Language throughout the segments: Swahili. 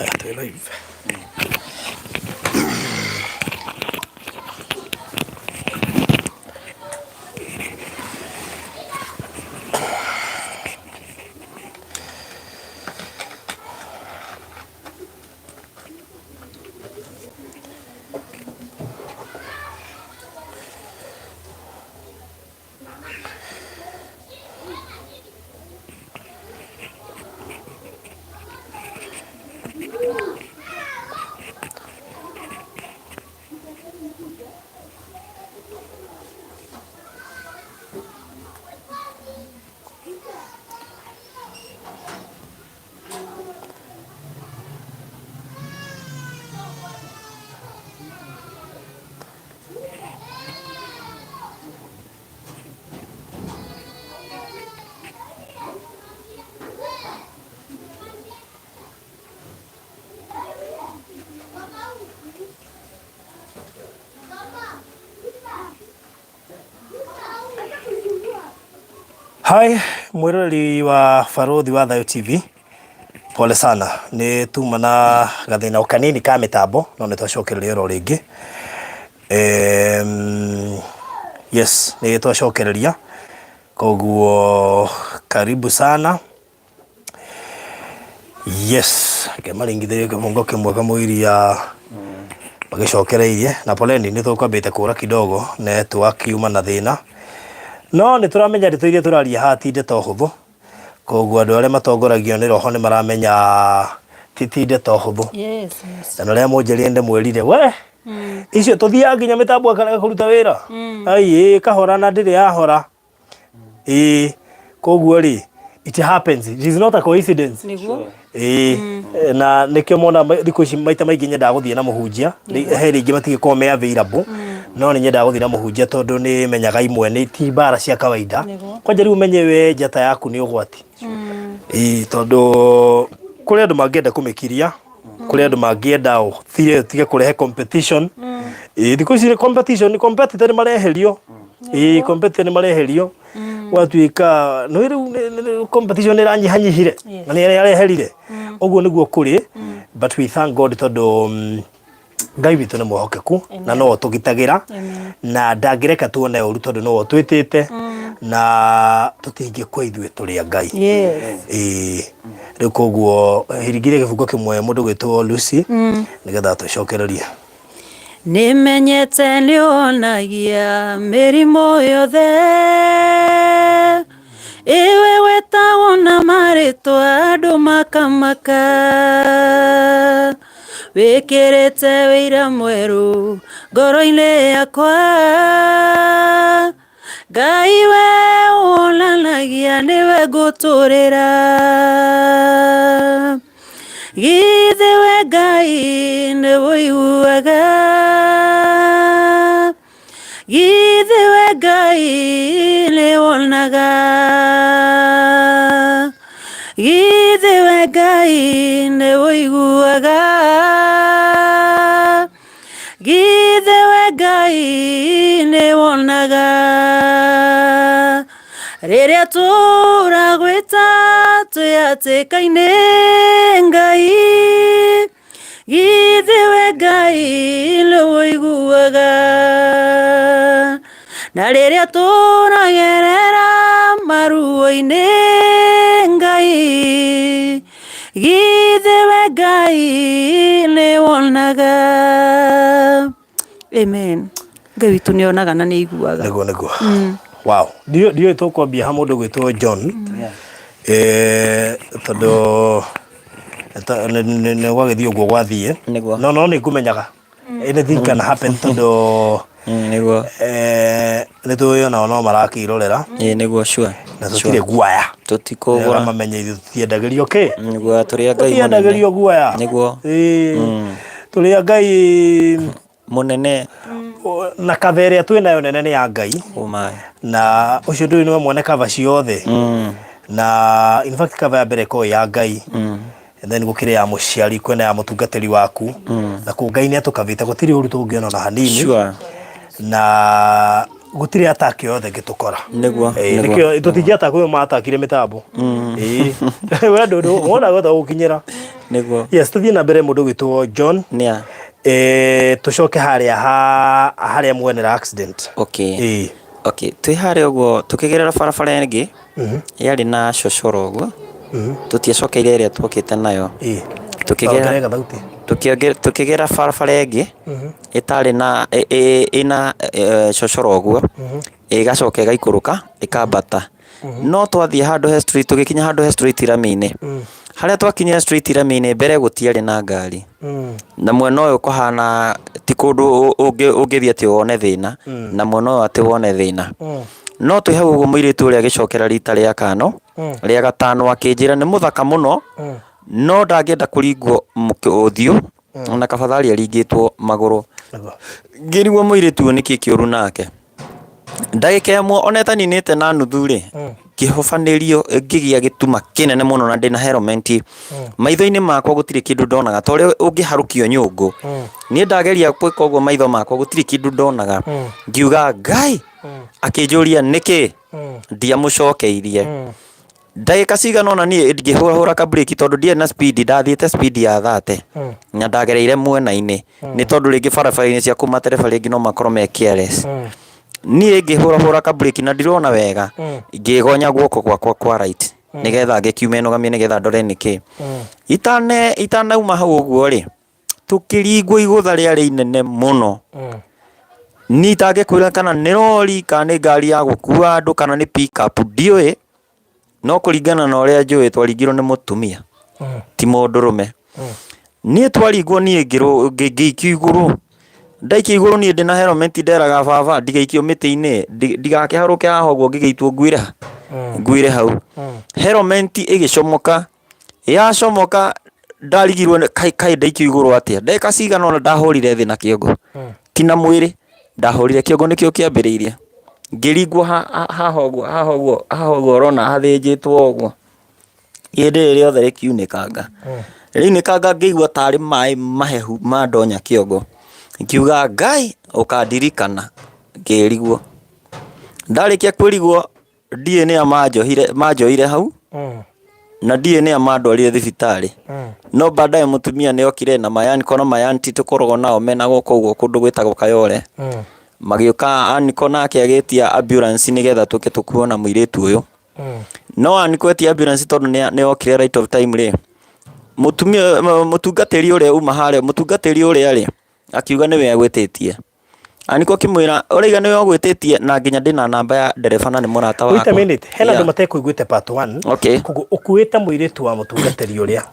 Haya, tuwe live. Hai, mwirori wa Barothi wa Thayo TV, pole sana, ni tuma na gathina kanini ka mitambo no ni twacokereria ro ringi. Yes, ni twacokereria koguo karibu sana. Yes, kemaringithirie kibungo kimwe kamwiria magicokereirie na poleni ni tukwambite kura kidogo network yuma na thina. No ni turamenya rito iria turaria hatinde to huthu koguo andu aria matongoragio ni roho ni maramenya titinde to huthu. Yes. Na ria munjerie nde mwirire we icio tuthia nginya mitambo akarega kuruta wira ai kahora na ndiri yahora koguo ri it happens, it is not a coincidence. Niguo Na nikio mona thikũ ici maita maingĩ nyendaga gũthiĩ na mũhunjia he rĩngĩ matigĩkorwo me available no nĩ nyendaga gũthiĩ na mũhunjia tondũ nĩ menyaga imwe nĩ ti mbara cia kawaida kwanja rĩu ũmenye we njata yaku nĩ ũgwati tondũ kũrĩ andũ mangĩenda kũmĩkiria kũrĩ andũ mangĩenda ũtige kũrehe competition thikũ ici competition competitor nĩ mareherio competitor nĩ mareherio watuika no rĩu competition ĩranyihanyihire na nĩ yareherire ũguo nĩguo kũrĩ but we thank God tondũ Ngai witũ nĩ mwĩhokeku na no tũgitagĩra na ndangĩreka tuone ũru tondũ no twĩtĩte na tũtingĩkwa ithuĩ tũrĩ a Ngai. Rĩu koguo hiringire kĩbungo kĩmwe mũndũ gwĩtwo Lucy nĩgetha tũcokererie. Nimenyete nĩonagia mĩrimũ yothe iwe wetagwo na marĩtwa andũ makamaka wĩkĩrĩte wĩira mwerũ ngoro-inĩ yakwa Ngai we wonanagia nĩwe ngũtũrĩra githĩ we Ngai nĩ wũiguaga githĩ we Ngai nĩ wonaga githĩ we Ngai nĩ wũiguaga githĩ we Ngai nĩ wonaga rĩrĩa tũragwĩta twĩhatĩka-inĩ Ngai githĩ we Ngai nĩ wũiguaga na rĩrĩa tũragerera maruo-inĩ Ngai githĩ we Ngai nĩ wonaga. Amen. Ngai witũ nĩ onaga na nĩ aiguaga. Nĩguo wow, ndiyo tũkwambia ha mũndũ gwĩtwo John tondũ nĩ gwagĩthiĩ ũguo gwathiĩ no nĩ ngũmenyaga anything can happen tondũ nĩguo nĩ tũĩ onao no marakĩrorera nĩguo sure na tũtirĩ guaya tũtikũgũra mamenye ithuĩ tũtiendagĩrio kĩ nĩguo tũrĩ a Ngai mũnene tũtiendagĩrio guaya nĩguo tũrĩ a Ngai mũnene na kava ĩrĩa twĩnayo nene nĩ ya Ngai na ũcio ndũĩ nĩwe mwene kava ciothe na in fact kava ya mbere ĩkoragwo ya Ngai and then gũkĩrĩ ya mũciari kwĩna ya mũtungatĩri waku na kũ Ngai nĩ atũkavĩte gũtirĩ ũru tũngĩona na hanini na gũtirĩ attack yothe ngĩtũkora nĩguo tũtingĩata kwĩ matakire mĩtambo we ndũndũ wona gwetha gũkinyĩra niguo yes tuthie na mbere mundu gwitwo John nia tucoke haria mwenera accident okay okay twi haria uguo tukigerera barabara ingi yari na cocoro uguo tutiacokeire iria twokite nayo tukigera barabara ingi itari na ina cocoro uguo igacoka igaikuruka ikambata no twathie handu he street tugikinya handu he street Irami-ini haria twakinyira street Irami-ini mbere gutiari na ngari na mwena uyu kuhana ti kundu ungithie ati wone thina na mwena uyu ati wone thina no twi hau uguo muiritu uria agicokera rita ria kano ria gatano akinjira ni muthaka muno no ndangenda kuringwo uthiu na kabathari aringitwo maguru ngirigwo muiritu uyu niki kiuru nake ndagika imwe oneta ninite na nuthu ri kihofanirio ngigia gituma kinene muno na ndina helmet maitho-ini makwa gutiri kindu ndonaga tore ungiharukio nyungu nie ndageria gwika uguo maitho makwa gutiri kindu ndonaga ngiuga ngai akinjuria niki ndiamucokeirie ndagika cigana ona nie ngihura ka breki tondu ndie na speed ndathiite speed ya 30 na ndagereire mwena-ini ni tondu ringi barabara-ini cia kuma tereba ringi no makorwo me careless nie ngihura ka breki na ndirona wega ngigonya guoko gwakwa kwa right nigetha ngikiuma nogamie nigetha ndore niki itanauma hau uguo ri tukiringwo igutha riari inene muno ni tangikwira kana ni lori kana ni ngari ya gukua andu kana ni pick up ndioi no kuringana na uria njui twaringirwo ni mutumia ti mundurume nie twaringwo nie ngiikio iguru ndaikio iguru nie ndina helmet nderaga baba ndigaikio miti-ini ndigakiharuke haha uguo ngigeitwo nguire hau helmet igicomoka yacomoka ndarigirwo kai ndaikio iguru atia ndeka cigana ona ndahurire thi na kiongo tina mwiri ndahurire kiongo nikio kiambiriirie ngiringwo haha uguo rona hathinjitwo uguo indi riothe rikiunekanga riunekanga ngigua tari mai mahehu mandonya kiongo ngiuga ngai ukandirikana ngirigwo ndarikia kwirigwo DNA manjohire hau na DNA mandwarire thibitari no baadaye mutumia ni okire na mayani kono mayanti tukorogwo nao mena goko uguo kundu gwitagwo Kayole magioka aniko nake agetia ambulance nigetha tuke tukuona muiritu uyu no aniko etia ambulance tondu ni okire right of time ri mutumia mutungatiri uria uma haria mutungatiri uria ri akiuga niwe agwetitie aniko kimwira uriga niwe agwetitie na nginya ndina namba ya ndereba na ni murata wako. Wait a minute hena ndu matekuiguite part 1 okay kugo ukuite muiritu wa mutungatiri uria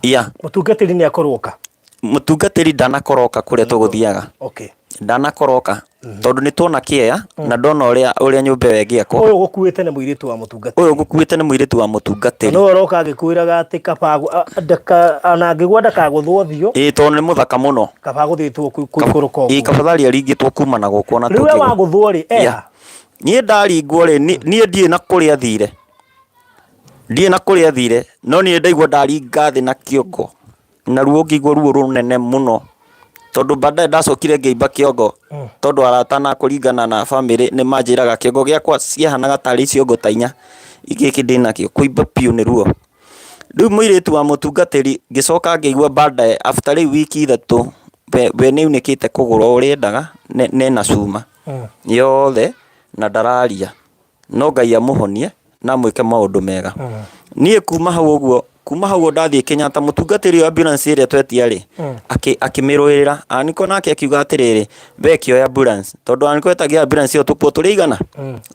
mutungatiri ni akoroka mutungatiri ndanakoroka kuria tuguthiaga okay ndanakoroka tondu ni tuona kieya na ndona uria nyumba wengiakwo uyu gukuite ni muiritu wa mutungatiri uyu gukuite ni muiritu wa mutungatiri no roka agikwiraga ati kabagu ana ngigwa ndakaguthwo thio tondu ni muthaka muno kabaguthitwo kuikuruka uguo kabathari aringitwo kuma na guko na tukigo riwe waguthwo ri nie ndaringwo ri nie ndie na kuria thire no nie ndaigwa ndaringa thi na kiongo na ruo ngigwo ruo runene muno tondu baadaye ndacokire ngeimba kiongo tondu aratana kuringana na family ni manjiraga kiongo giakwa ciahanaga tari ciongo tainya igiki ndinakio kuimba piu ni ruo riu muiritu wa mutungatiri ngicoka ngeigua baadaye after wiki 3 we ni unikite kugura uriendaga ne na cuma yothe na ndararia no Ngai amuhonie na mwike maundu mega nie kuma hau uguo ndathie Kenyatta mutungatiri wa ambulance iria twetia ri akimirwirira aniko nake akiuga atiriri bekio ya ambulance tondu aniko etagia ambulance yo tukwo turigana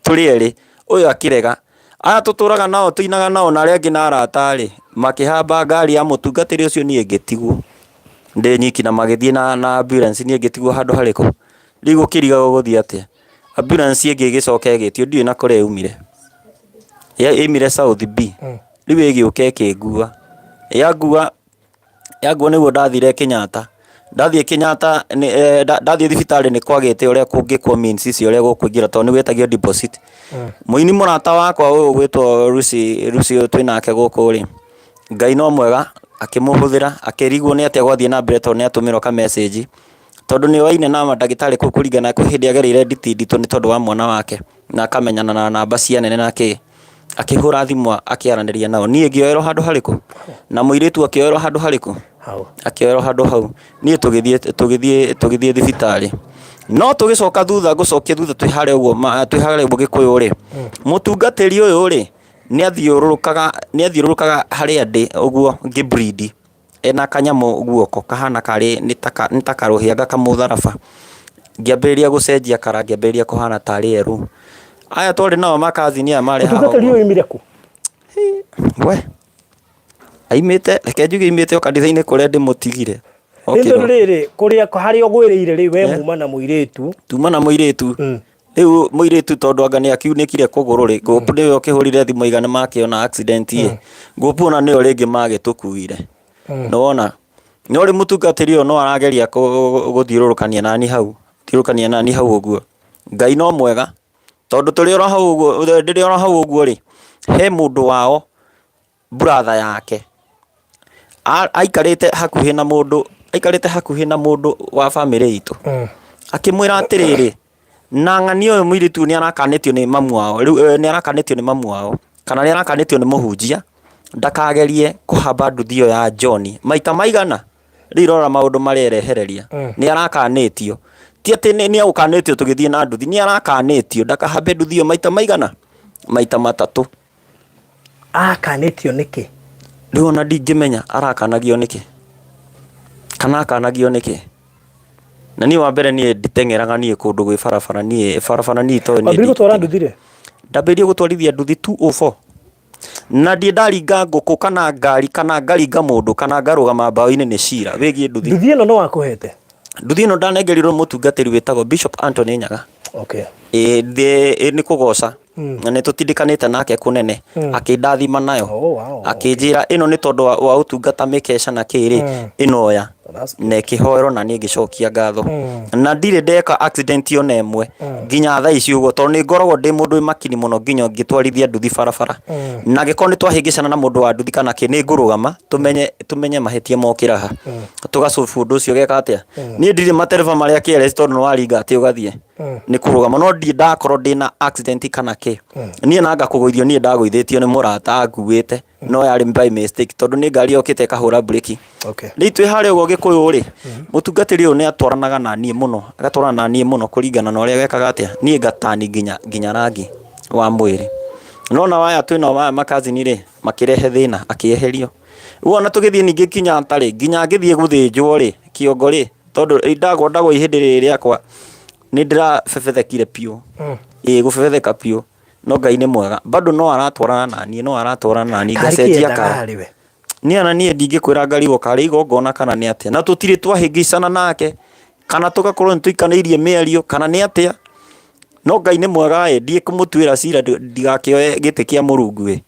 turi eri uyu akirega aya tuturaga nao tuinaga nao na aria angi na arata ri makihamba ngari ya mutungatiri ucio nie ngitigwo ndi nyiki na magithie na ambulance nie ngitigwo handu hariku rigo kiriga guthie atia ambulance ingi gicoka igitio ndiu na kuria umire ya imire South B riu igiuka ikingua yangua niguo ndathire Kenyatta ndathie thibitari ni kwagite uria kungikwo means icio uria gukuingira tondu ni wetagio deposit muini murata wakwa uyu gwitwo Rusi twinake guku ri Ngai no mwega akimuhuthira akirigwo ni atia gwathie na mbere tondu ni atumirwo ka message tondu ni waine na madagitari kukuringana ku hindi agereire nditi ni tondu wa mwana wake na akamenyana na namba cia nene nake akihura thimu akiaraniria nao nie ngioerwo handu hariku na muiritu akioerwo handu hariku hau akĩoerwo handũ hau niĩ tũgĩthiĩ thibitarĩ no tũgĩcoka thutha gũcokia thutha twĩ harĩa ũguo Gĩkũyũ rĩ mũtungatĩri ũyũ rĩ nĩathiũrũrũkaga harĩa ndĩ ũguo ngĩbreed ena kanyamũ guoko kahana karĩ nĩ ta karũhĩa gakamũtharaba ngĩambĩrĩria gũcenjia kara ngĩambĩrĩria kũhana tarĩ erũ aya twarĩ nao makazini aya marĩ haha mũtungatĩri ũyũ oimire kũ we aimĩte reke njuge aimĩte o kanitha-inĩ kũrĩa ndĩmũtigire rĩu rĩrĩ kũrĩa harĩa ũgwĩrĩire rĩ we muma na mũirĩtu tuma na mũirĩtu rĩu mũirĩtu tondũ anga nĩ akiunĩkire kũgũrũ rĩ gũpũ nĩwe ũkĩhũrire thimũ igana makĩona accident gũpũ ona nĩyo rĩngĩ magĩtũkuire nĩwona no rĩ mũtungatĩri ũyũ no arageria gũthiũrũrũkania nani hau ũguo Ngai no mwega tondũ ndĩrĩ ora hau ũguo rĩ he mũndũ wao brother yake aikarĩte hakuhĩ na mũndũ wa family itũ akĩmwĩra atĩrĩrĩ na ng'ani ũyũ mũirĩtu nĩarakanĩtio nĩ mamu wao rĩu nĩarakanĩtio nĩ mamu wao kana nĩarakanĩtio nĩ mũhunjia ndakagerie kũhamba nduthi ĩyo ya John maita maigana rĩu rora maũndũ marĩa erehereria nĩarakanĩtio ti atĩ nĩagũkanĩtio tũgĩthiĩ na nduthi nĩarakanĩtio ndakahambe nduthi ĩyo maita maigana maita matatũ akanĩtio nĩkĩ rĩu ona ndingĩmenya arakanagio nĩkĩ kana akanagio nĩkĩ na niĩ wa mbere niĩ nditeng'eraga niĩ kũndũ gwĩ barabara niĩ toĩ wambĩrĩrie gũtwara nduthi rĩ ndambĩrĩrie gũtwarithia nduthi 204 na ndiĩ ndaringa ngũkũ kana ngari kana ngaringa mũndũ kana ngarũgama mbaũ-inĩ nĩ cira wĩgiĩ nduthi ĩno no wakũhete nduthi ĩno ndanengerirwo mũtungatĩri wĩtagwo Bishop Anthony Nyaga okay nĩ kũgoca na nĩtũtindikanĩte nake kũnene akĩndathima nayo akĩnjĩra ĩno nĩ tondũ wa ũtungata mĩkeca na kĩrĩ ĩnoya na ĩkĩhoerwo na niĩ ngĩcokia ngatho na ndirĩ ndeka accident ona ĩmwe nginya thaa ici ũguo tondũ nĩ ngoragwo ndĩ mũndũ wĩ makini mũno nginya ngĩtwarithia nduthi barabara na angĩkorwo nĩ twahĩngĩcana na mũndũ wa nduthi kana nĩ ngũrũgama tũmenye mahĩtia mokĩra ha tũgacobu ũndũ ũcio geka atĩa niĩ ndirĩ matereba marĩa kĩeres tondũ nĩ waringa atĩ ũgathiĩ nĩ kũrũgama no ndirĩ ndakorwo ndĩna accident kana kĩ niĩ nanga kũgũithio niĩ ndagũithĩtio nĩ mũrata nguĩte no yarĩ by mistake tondũ nĩ ngari yokĩte kahũra breki rĩu twĩ harĩa ũguo Gĩkũyũ rĩ mũtungatĩri ũyũ nĩ atwaranaga na niĩ mũno kũringana na ũrĩa gekaga atĩa niĩ ngatani nginya rangi wa mwĩrĩ nona waya twĩna waya makazini rĩ makĩrehe thĩna akĩeherio rĩu ona tũgĩthiĩ ningĩ nginya ngĩthiĩ gũthĩnjwo rĩ kĩongo rĩ tondũ ndagwo ihĩndĩ rĩrĩ rĩakwa nĩ ndĩrabebethekire piũ gũbebetheka piũ no Ngai nĩ mwega bado no aratwarana nani ngacenjia kara niĩ ona niĩ ndingĩkwĩra ngarigwo karĩ igongona kana nĩ atĩa na tũtirĩ twahĩngĩcana nake kana tũgakorwo nĩ tũikanĩirie mĩario kana nĩ atĩa no Ngai nĩ mwega ndiĩ kũmũtuĩra cira ndigakĩoe gĩtĩ kĩa Mũrungu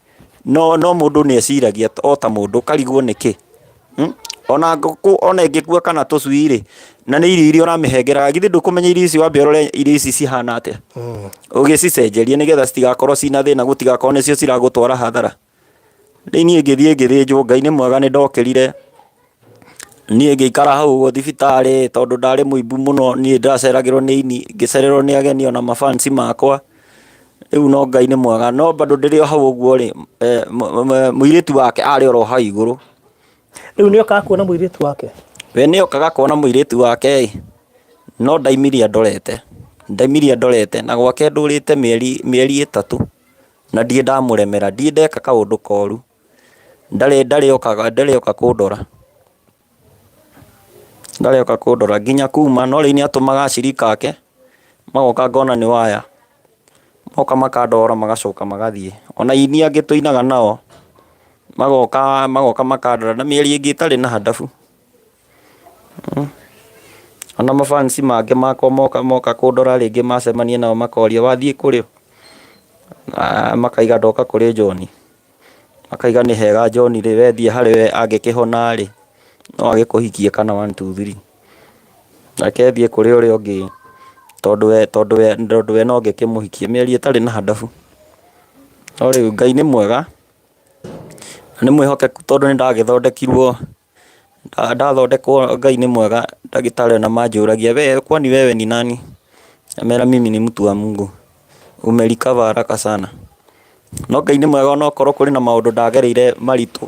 no mũndũ nĩ eciragia o ta mũndũ karigwo nĩkĩ ona ĩngĩkua kana tũcui rĩ na nĩ irio iria ũramĩhengeraga githĩ ndũkũmenya irio ici wambe ũrore irio ici cihana atĩa ũgĩcicenjerie nĩgetha citigakorwo cina thĩna gũtigakorwo nĩcio ciragũtwara hathara rĩu niĩ ngĩthĩnjwo Ngai nĩ mwega nĩ ndokĩrire niĩ ngĩikara hau ũguo thibitarĩ tondũ ndarĩ mũimbu mũno niĩ ndaceragĩrwo nĩ ini ngĩcererwo nĩ ageni ona mafansi makwa rĩu no Ngai nĩ mwega no bado ndĩrĩ o hau ũguo rĩ mũirĩtu wake arĩ oro hau igũrũ rĩu nĩ okaga kuona mũirĩtu wake we nĩ okaga kuona mũirĩtu wake no ndaimirie ndorete na gwake ndũrĩte mĩeri 3 na ndiĩ ndamũremera ndiĩ ndeka kaũndũ koru ndarĩ oka kũndora nginya kuma no rĩu nĩ atũmaga acirika ake magoka ngona nĩ waya moka makandora magacoka magathiĩ ona ini angĩ tũinaga nao magoka makandora na mĩeri ĩngĩ itarĩ na hadabu ona mafansi mangĩ makwa moka kũndora rĩngĩ macemania nao makoria wathiĩ kũrĩ makaiga ndoka kũrĩ John makaiga nĩ hega John rĩ wethiĩ harĩ we angĩkĩhona rĩ no agĩkũhikie kana 1 2 3 akethiĩ kũrĩ ũrĩa ũngĩ tondũ we no ngĩkĩmũhikie mĩeri ĩtarĩ na hadabu no rĩu Ngai nĩ mwega nĩ mwĩhokeku tondũ nĩ ndagĩthondekirwo ndathondekwo Ngai nĩ mwega ndagĩtarĩ na manjũragia we kwani wewe ni nani amera mimi ni mtu wa Mungu umelikava haraka sana no Ngai nĩ mwega ona okorwo kũrĩ na maũndũ ndagereire maritũ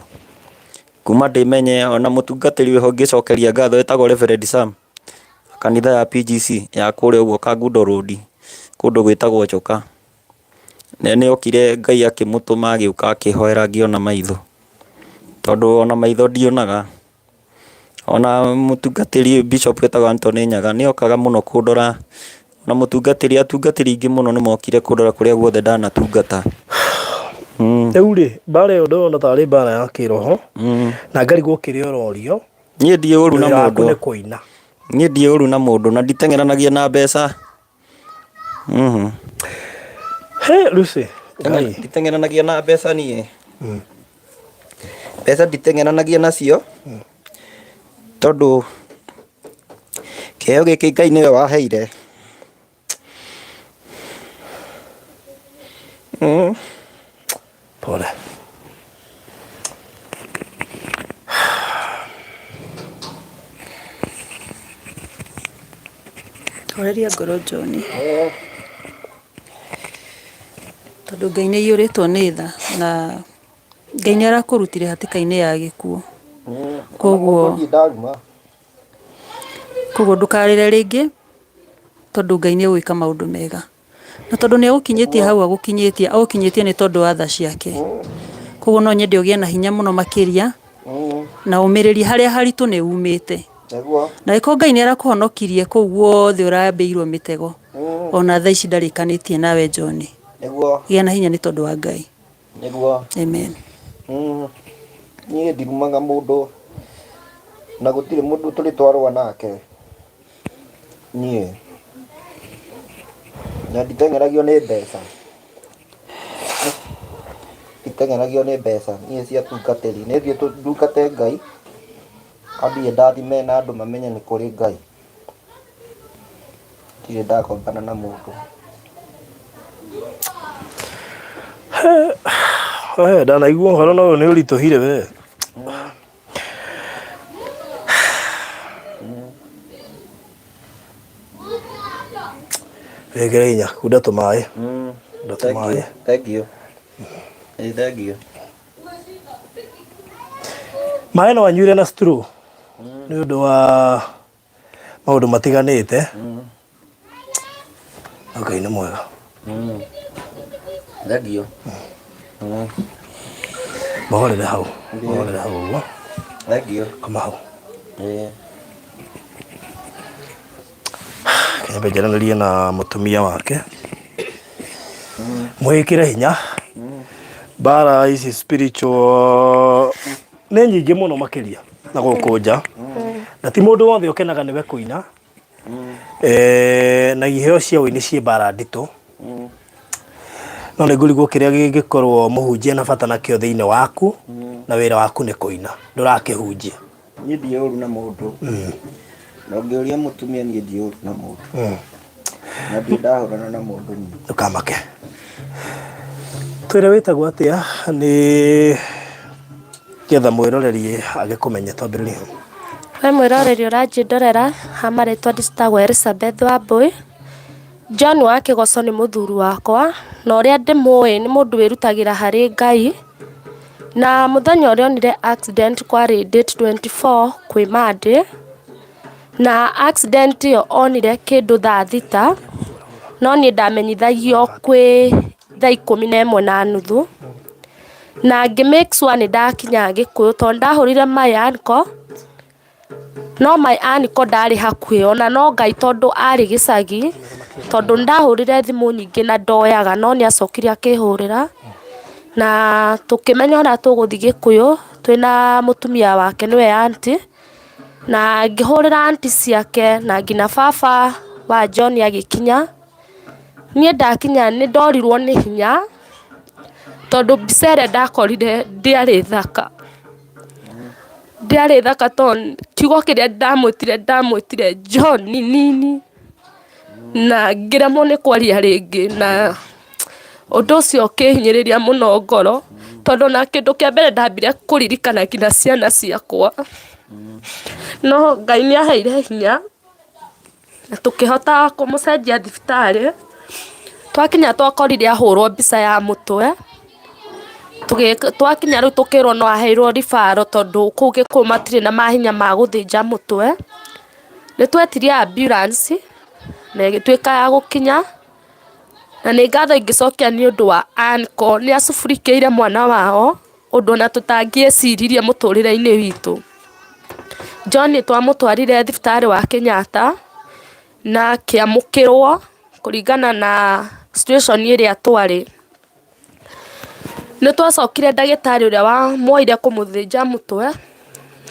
kuma ndimenye ona mutungatiri weho ngicokeria ngatho etagwo Reverend Sam kanitha ya PGC ya kuria uguo Kangundo Road kundu gwitagwo Choka nene okire Ngai akimutuma agiuka akihoera ngiona maitho tondu ona maitho ndionaga ona mutungatiri Bishop etagwo Anthony Nyaga ni okaga muno kundora na mutungatiri atungatiri ingi muno ni mokire kundora kuria guothe ndanatungata rĩu rĩ mbara ĩyo ndĩrona tarĩ mbara ya kĩroho na ngarigwo kĩrĩa ũrorio niĩ ndiĩ ũru na mũndũ nĩ kũina niĩ ndiĩ ũru na mũndũ na nditeng'eranagia na mbeca he Lucy nditeng'eranagia na mbeca niĩ mbeca nditeng'eranagia nacio tondũ kĩheo gĩkĩ Ngai nĩwe waheire pole Horeria ngoro John tondu Ngai nĩ iyũrĩtwo nĩ tha na Ngai nĩ arakũrutire hatĩka-inĩ ya gĩkuũ koguo ndũkarĩre rĩngĩ tondu Ngai nĩ egwĩka maũndũ mega na tondu nĩ agũkinyĩtie hau agũkinyĩtie nĩ tondu wa tha ciake koguo no nyende ũgĩe na hinya mũno makĩria na ũmĩrĩrie harĩa haritũ nĩ umĩte na ĩko Ngai nĩ arakũhonokirie kũu guothe ũrambĩirwo mĩtego ona thaa ici ndarĩkanĩtie nawe John gĩa na hinya nĩ tondu wa Ngai amen niĩ ndirumaga mũndũ na gũtirĩ mũndũ tũrĩ twarũa nake niĩ na nditeng'eragio nĩ mbeca niĩ cia tungatĩri nĩ thiĩ tũndungate Ngai ambie ndathime na andũ mamenye nĩ kũrĩ Ngai ndirĩ ndakombana na mũndũ ndanaigua ũhoro na ũyũ nĩ ũritũhire we wĩkĩre hinya kunda tũmaĩ thank you maĩ no anyuire na straw nĩ ũndũ wa maũndũ matiganĩte Ngai nĩ mwega thank you mohorere hau ũguo thank you kama hau kĩnyambe njaranĩrie na mũtumia wake mwĩkĩre hinya mbara ici spiritual nĩ nyingĩ mũno makĩria na gũkũ nja na ti mũndũ wothe ũkenaga nĩwe kũina na iheo cia ũini ciĩ mbara nditũ no nĩ ngũrigwo kĩrĩa gĩngĩkorwo mũhunjia na bata nakĩo thĩinĩ waku na wĩra waku nĩ kũina ndũrakĩhunjia niĩ ndiĩ ũru na mũndũ na ũngĩũria mũtumia niĩ ndiĩ ũru na mũndũ na ndiĩ ndahũrana na mũndũ niĩ ndũkamake twĩre wĩtagwo atĩa nĩ getha mwĩrorerie agĩkũmenye twambĩrĩrie we mwĩroreri ũranjĩndorera ha marĩtwa ndĩcitagwo Elizabeth Wambui John wa Kĩgoco nĩ mũthuri wakwa na ũrĩa ndĩmũĩ nĩ mũndũ wĩrutagĩra harĩ Ngai na mũthenya ũrĩa onire accident kwarĩ date 24 kwĩ Monday na accident ĩyo onire kĩndũ thaa thita no niĩ ndamenyithagio kwĩ thaa 11:30 na ngĩ make sure nĩ ndakinya Gĩkũyũ tondũ ndahũrire my uncle no my uncle ndarĩ hakuhĩ ona no Ngai tondũ arĩ gĩcagi tondũ ndahũrire thimũ nyingĩ na ndoyaga no nĩ acokire akĩhũrĩra na tũkĩmenya ũrĩa tũgũthiĩ Gĩkũyũ twĩna mũtumia wake nĩwe aunty na ngĩhũrĩra aunty ciake na nginya baba wa John agĩkinya niĩ ndakinya nĩ ndorirwo nĩ hinya tondũ mbica ĩrĩa ndakorire ndĩarĩ thaka tondũ kiugo kĩrĩa ndamwĩtire John nini na ngĩremwo nĩ kwaria rĩngĩ na ũndũ ũcio ũkĩhinyĩrĩria mũno ngoro tondũ na kĩndũ kĩa mbere ndambire kũririkana nginya ciana ciakwa no Ngai nĩ aheire hinya na tũkĩhota kũmũcenjia thibitarĩ twakinya twakorire ahũrwo mbica ya mũtwe twakinya riu tukirwo no aheirwo ribaro tondu kuu Gikuyu matire na mahinya ma guthinja mutwe. Ni twetirie ambulance na igituika ya gukinya, na ni ngatho ingicokia ni undu wa Anko ni acuburikiire mwana wao undu na tutangieciririe muturire-ini witu. John twamutwarire thibitari wa Kenyatta na akiamukirwo kuringana na situation iria twari. Ni twacokire ndagitari uria wa moire kumuthinja mutwe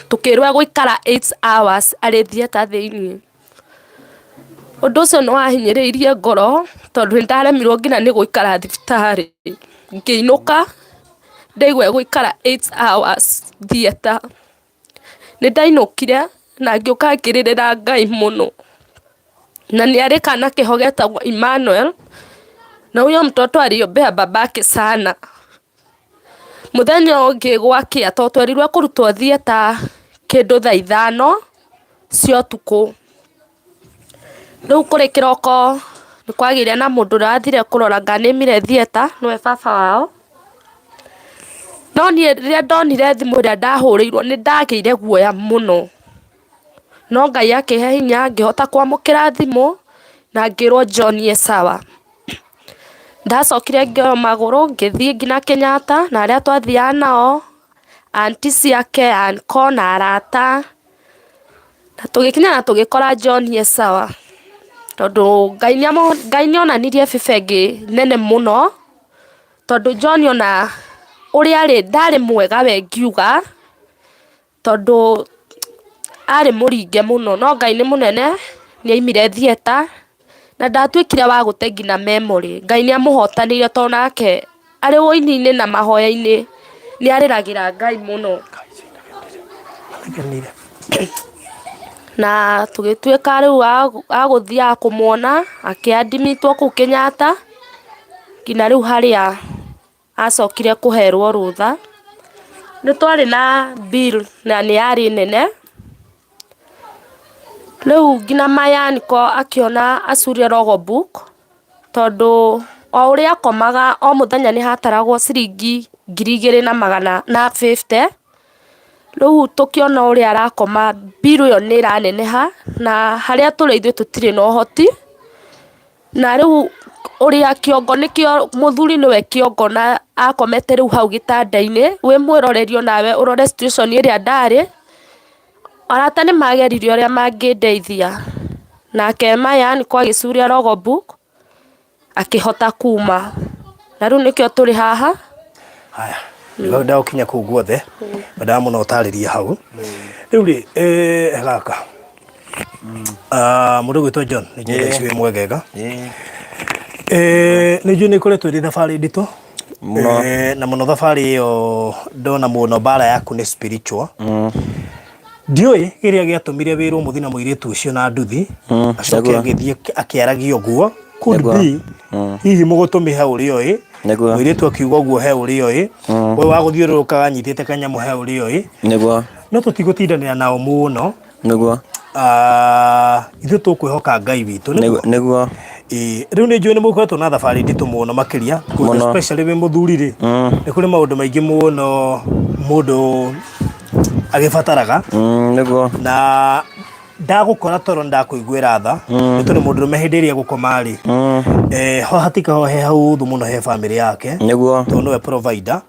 tukirwa guikara 8 hours ari theater thiini. Undu ucio no ahinyiriirie ngoro tondu ndaremirwo ngina ni guikara thibitari ngiinuka ndaigwe guikara 8 hours theater. Ni ndainukire na ngiuka ngiririra Ngai muno, na ni ari kana kiho getagwo Emmanuel, na huyo mtoto aliombea babake sana. Muthenya ungi gwakia twerirwe kurutwo theater kindu thaa 5 cia utuku. Riu kuri kiroko ni kwagire na mundu rathire kurora nganimire theater niwe baba wao. No ni riria ndonire thimu iria ndahurirwo ni ndageire guoya muno, no Ngai akihe hinya ngihota kwamukira thimu na ngirwo John ye sawa. Ndacokire ngioya maguru ngithii ngina Kenyatta na aria twathiaga nao aunti ciake, Anko na arata, na tugikinya na tugikora John ye sawa tondu Ngai nionanirie bibenge nene muno tondu John ona uria ari ndari mwega we ngiuga tondu ari muringe muno, no Ngai ni munene ni aimire theater na ndatuikire wa gute ngina memory. Ngai ni amuhotanire tondu nake ari woini-ini na mahoya-ini ni ariragira Ngai muno. Na tugituika riu aguthia kumwona akiadimitwo kuu Kenyatta ngina riu haria acokire kuherwo rutha. Ni twari na bill na ni yari nene. Riu ngina Mayaniko akiona acurie logbook tondu o uria akomaga o muthenya ni hataragwo ciringi 2,250. Riu tukiona uria arakoma bill iyo ni iraneneha na haria turi ithuĩ tutire na uhoti, na riu uria kiongo nikio muthuri niwe kiongo na akomete riu hau gitanda-ini wi mwirorerio nawe urore situation iria ndari. Arata ni mageririe uria mangindeithia nake Mayaniko agicuria logbook akihota kuma, na riu nikio turi haha. Haya nda ukinya kuu guothe bada muno utaririe hau riu ri gaka mundu gwitwo John ni njire ciwe mwegega ni njue ni kuretwo ri thabari ndito muno na muno thabari iyo ndona muno bara yaku ni spiritual. Ndioi iria giatumire wirwo muthina muiritu ucio na nduthi acoke agithie akiaragio guo could be hihi mugutumi he uri oi muiritu akiuga guo he uri oi we waguthiurukaga anyitite kanyamu he uri oi no tutigutindanira nao muno ithu tukwihoka Ngai witu niguo riu ni njue ni mukoretwo na thabari nditu muno makiria especially we muthuri ri ni kuri maundu maingi muno mundu agibataraga niguo na ndagukora toro ndakuiguira tha ni tondu mundu mehindiria gukoma ri ho hatika ho he hau muno he family yake niguo tondu we provider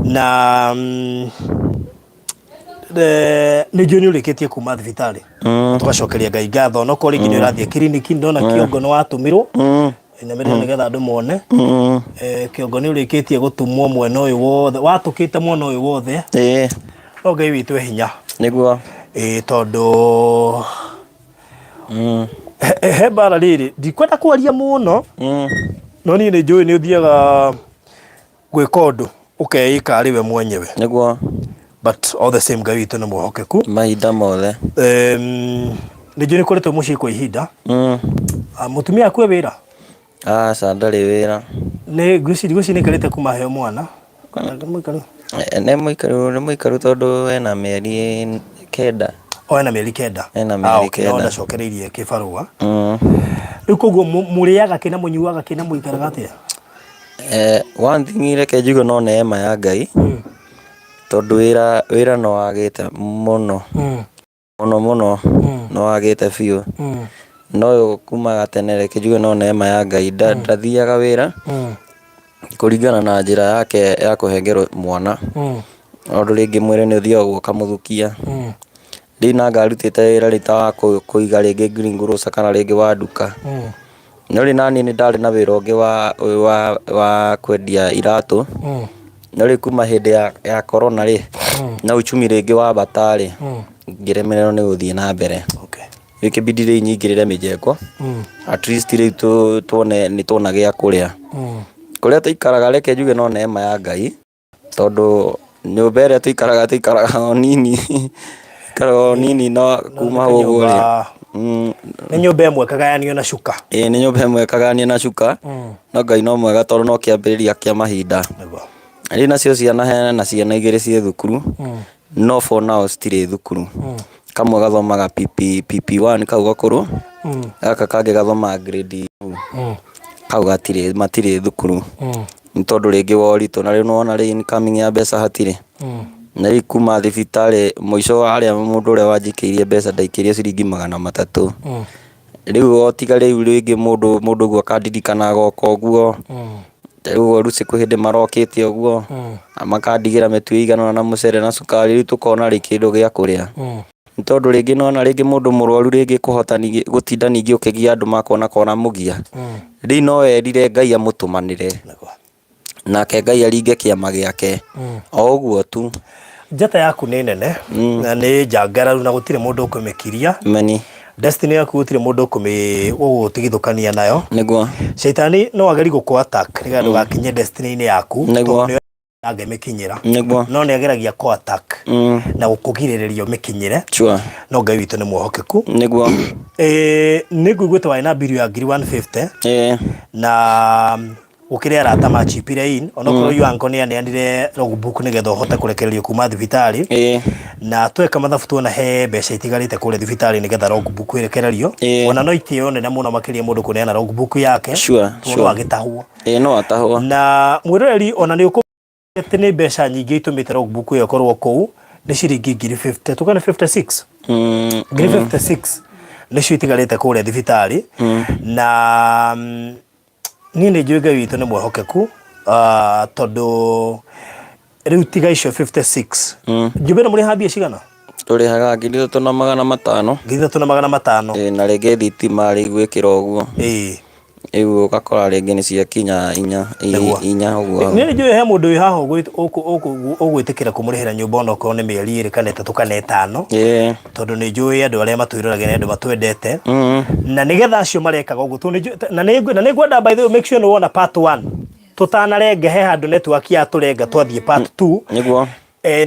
na ni njue ni urikitie kuma thibitari tugacokeria Ngai ngatho no kori nginya urathie kiriniki ndona kiongo no watumirwo ina mere nigetha andu mone kiongo ni urikitie gutumwo mwena uyu wothe watukite mwena uyu wothe no Ngai witu hinya niguo tondu he bara riri ndikwenda kwaria muno no ni njui ni uthiaga gwika undu ukeika ari we mwenyewe niguo but all the same Ngai witu ni muhokeku mahinda mothe ni njui ni kuretwo mucii kwa ihinda mutumia akwe wira ndari wira ni guci ni karite kuma he mwana kana muikaru ni muikaru tondu ena mieri 9 ena mieri 9 ona cokereirie kibarua riu koguo muriaga kina munyuaga kina muikaraga atia one thing reke njuge no neema ya Ngai tondu wira no wagite muno muno no wagite biũ no ũyũ kuma gatene reke njuge no neema ya Ngai ndathiaga wĩra kũringana na njĩra yake ya kũhengerwo mwana ũndũ rĩngĩ mwĩrĩ nĩ ũthiaga ũkamũthũkia rĩu na ngarutĩte wĩra rĩ ta wa kũiga rĩngĩ greengrocer kana rĩngĩ wa nduka no rĩ naniĩ nĩ ndarĩ na wĩra ũngĩ wa kwendia iratũ no rĩ kuma hĩndĩ ya corona rĩ na uchumi rĩngĩ wambata rĩ ngĩremererwo nĩ gũthiĩ na mbere gĩkĩbidi rĩu nyingĩrĩre mĩjengo at least rĩu tuone nĩ tuona gĩa kũrĩa kũrĩa tũikaraga reke njuge no neema ya Ngai tondũ nyũmba ĩrĩa tũikaraga o nini o nini no kuma ũguo rĩ nĩ nyũmba ĩmwe kagayanio na cuka nĩ nyũmba ĩmwe kagayanio na cuka no Ngai no mwega tondũ no kĩambĩrĩria kĩa mahinda rĩu nacio ciana hena ciana igĩrĩ ciĩ thukuru no for now citirĩ thukuru kamwe gathomaga PP1 kau gakũrũ gaka kangĩ gathomaga grade kau matirĩ thukuru nĩ tondũ rĩngĩ wa ũritũ na rĩu nĩwona rĩ incoming ya mbeca hatirĩ na rĩu kuma thibitarĩ mũico wa harĩa mũndũ ũrĩa wanjĩkĩirie mbeca ndaikĩrie ciringi 300 rĩu otiga rĩu rĩngĩ mũndũ ũguo akandirikana agoka ũguo rĩu aruci kwĩ hĩndĩ marokĩte ũguo makandigĩra mĩtu ĩigana na mũcere na cukari rĩu tũkona rĩ kĩndũ gĩa kũrĩa nĩ tondũ rĩngĩ nĩwona rĩngĩ mũndũ mũrwaru rĩngĩ kũhota gũtinda ningĩ ũkĩgia andũ makona mũgia rĩu no erire Ngai amũtũmanĩre nake Ngai aringe kĩama gĩake o ũguo tu njata yaku nĩ nene na nĩ njangararu na gũtirĩ mũndũ ũkũmĩkiria meni destiny yaku gũtirĩ mũndũ ũgũtigithũkania nayo nĩguo shaitani no ageri gũkũ attack nĩgetha ndũgakinye destiny-inĩ yaku nĩguo angĩmĩkinyĩra nĩguo no nĩ ageragia kũ attack na gũkũgirĩrĩria ũmĩkinyĩre no Ngai witũ nĩ muohokeku nĩguo nĩ ngũigwĩte waĩ na bill ya 150 na ukire arata machipire in onokorwo yu anko nĩ aneanire logbook nĩgetha ũhote kũrekererio kuma thibitarĩ na tweka mathabu tuona he mbeca itigarĩte kũrĩa thibitarĩ nĩgetha logbook ĩrekererio ona no itĩo nene mũno makĩria mũndũ kũneana logbook yake no agĩtahwo no atahwo na mwĩroreri ona nĩ ũkũmĩte nĩ mbeca nyingĩ itũmĩte logbook ĩyo korwo kũu nĩ ciringi 50 tukana 56 56 nĩcio itigarĩte kũrĩa thibitarĩ na niĩ nĩ njũĩ Ngai witũ nĩ mwĩhokeku tondũ rĩu tiga icio 56 njũmbe nĩ mũrĩha cigana tũrĩhaga 3,500 3,500 na rĩngĩ thitima rĩgwĩkĩra ũguo rĩu ũgakora rĩngĩ nĩ ciakinya inya ũguo niĩ nĩ njũĩ he mũndũ wĩ haha ũgwĩtĩkĩra kũmũrĩhĩra nyũmba onokorwo nĩ mĩeri 2 kana 3 kana 5 tondũ nĩ njũĩ andũ arĩa matwĩroraga nĩ andũ matwendete na nĩgetha acio marekaga ũguo na nĩ ngwenda by the way make sure nĩ wona part 1 tũtanarenga he handũ network ya tũrenga twathiĩ part 2 nĩguo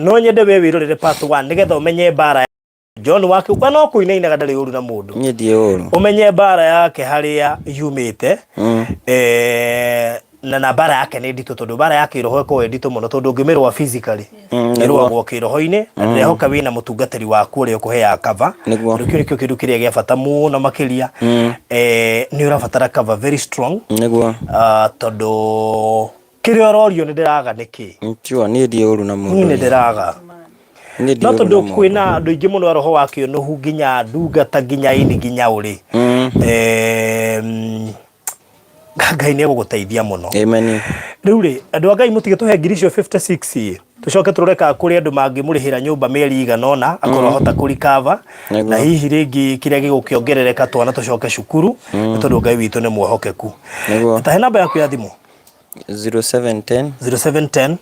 no nyende we wĩrorere part 1 nĩgetha ũmenye mbara John wake no kũinainaga ndarĩ ũru na mũndũ niĩ ndiĩ ũru ũmenye mbara yake harĩa yumĩte na mbara yake nĩ nditũ tondũ mbara yake iroho ĩkoragwo nditũ mũno tondũ ũngĩmĩrũa physically ĩrũagwo kĩroho-inĩ na ndĩrehoka wĩna mũtungatĩri waku ũrĩa ũkũheaga cover nĩkĩo kĩndũ kĩrĩa gĩa bata mũno makĩria nĩ ũrabatara cover very strong nĩguo tondũ kĩrĩa ũrorio nĩ ndĩraga nĩkĩ niĩ ndiĩ ũru na mũndũ nĩ ndĩraga no tondũ kwĩna andũ aingĩ mũno roho wakĩo nũhu nginya ndungata nginya ini nginya ũrĩ Ngai nĩ egũgũteithia mũno amen rĩu rĩ andũ a Ngai mũtige tũhe ngiri icio 56 tũcoke tũroreka kũrĩ andũ mangĩmũrĩhĩra nyũmba mĩeri igana ũna akorwo ahota kũrikava na hihi rĩngĩ kĩrĩa gĩgũkĩongerereka twana tũcoke cukuru nĩ tondũ Ngai witũ nĩ muohokeku tahe namba yaku ya thimũ 0710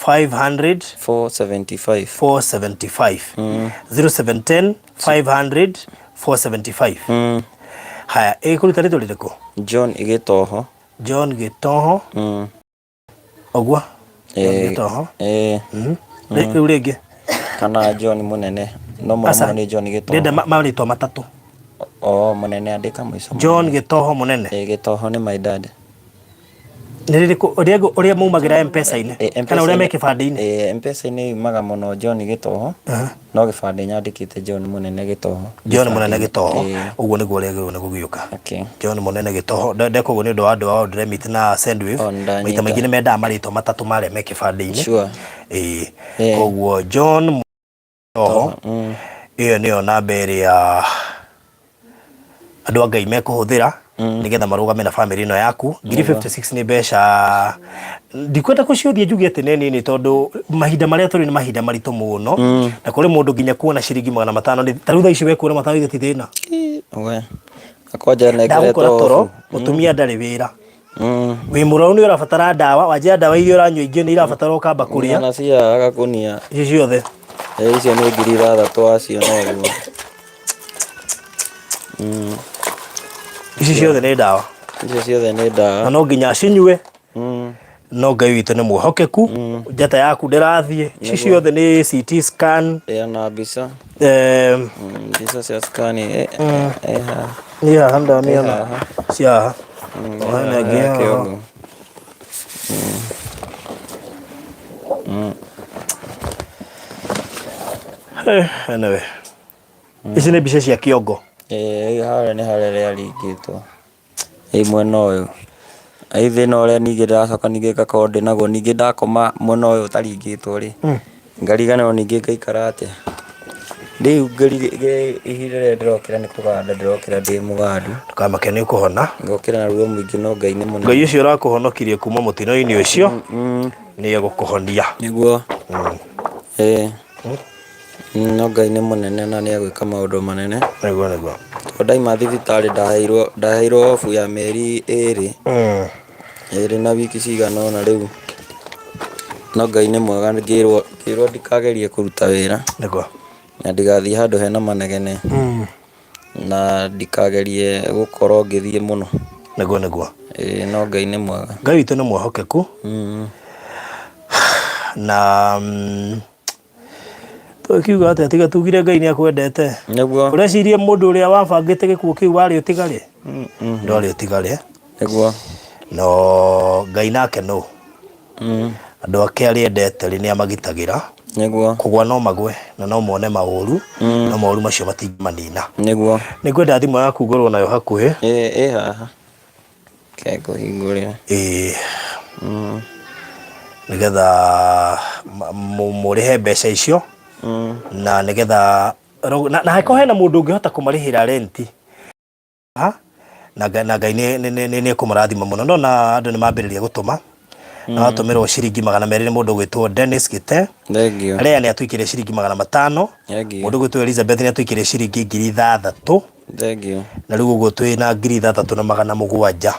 500 475 0710 500 475 haya kũruta rĩtwa rĩrĩkũ John Gĩtoho ogwa Gĩtoho rĩu rĩngĩ kana John mũnene no mũno nĩ John Gĩtoho ndenda marĩtwa matatũ mũnene andĩka mũico John Gĩtoho mũnene Gĩtoho nĩ my dad Niriko uria maumagira M-Pesa-ini kana uria me kibande-ini? M-Pesa-ini yumaga muno John Gitoho, no gibande nyandikite John Munene Gitoho. John Munene Gitoho, uguo niguo uria gĩgũna gũgiũka. John Munene Gitoho, ndeko guo nĩ ũndũ wa andũ ao ndĩremit na Sendwave, maita maingĩ nĩ mendaga marĩtwa matatũ marĩa me kĩbande-inĩ. Koguo John Gitoho, ĩyo nĩyo namba ĩrĩa andũ a Ngai mekũhũthĩra nigetha marugame na family ino yaku. 56 ni mbeca ndikwenda kuciuthia njugi ati nini tondu mahinda maria turi ni mahinda marito muno na kuri mundu nginya kuona ciringi 500 ni taruga icio we kuona 500 ti thina we akoja negereto toro mutumia ndari wira wi murau ni urabatara dawa wajia dawa irio uranywa ingĩ ni irabatara ukamba kuria na cia agakunia icio ciothe icio ni 6,000 acio no ici ciothe nĩ ndawa. Ici ciothe nĩ ndawa. Na no nginya cinyue. No Ngai witũ nĩ muohokeku. Njata yaku ndĩrathiĩ. Ici ciothe nĩ CT scan. Na mbica. Mbica cia scan nĩ haha ndamĩona. Cia haha. Ona ngĩ. Anyway. Ici nĩ mbica cia kĩongo. Harĩa nĩ harĩa rĩaringĩtwo mwena ũyũ thĩna ũrĩa ningĩ ndĩracoka ningĩ ngakorwo ndĩnaguo ningĩ ndakoma mwena ũyũ ũtaringĩtwo rĩ ngariganĩrwo ningĩ ngaikara atĩa rĩu ihinda rĩrĩa ndĩrokĩra nĩ kũganda ndĩrokĩra ndĩ mũgandu ndũkamake nĩ ũkũhona ngokĩra na ruo mũingĩ no Ngai nĩ mũnene Ngai ũcio ũrakũhonokirie kuma mũtino-inĩ ũcio nĩ egũkũhonia nĩguo no Ngai nĩ mũnene na nĩ egwĩka maũndũ manene nĩguo ndaima thibitarĩ ndaheirwo ofu ya mĩeri ĩrĩ na wiki cigana ũna rĩu no Ngai nĩ mwega ngĩrwo ndikagerie kũruta wĩra nĩguo na ndigathiĩ handũ hena manegene na ndikagerie gũkorwo ngĩthiĩ mũno nĩguo no Ngai nĩ mwega Ngai witũ nĩ mwohokeku na kiuga ati tiga tugire Ngai ni akwendete niguo ureciria mundu uria wabangite gikuo kiu wari utigare ndori utigare niguo no Ngai nake no andu ake ariendete ri ni amagitagira niguo kugwa no magwe na no mone mauru no mauru macio matimanina niguo nigwenda thimu yaku ngorwo nayo hakuhi haha kego hingurira nigetha murihe mbeca icio na nigetha na hako hena mundu ungihota kumarihira renti na Ngai ni kumarathima muno no na andu ni mambiriria gutuma na watumirwo ciringi 200 ni mundu gwitwo Dennis Gite thengio aria ni atwikire ciringi 500 mundu gwitwo Elizabeth ni atwikire ciringi 3,000 thengio na riu uguo twi na 3,700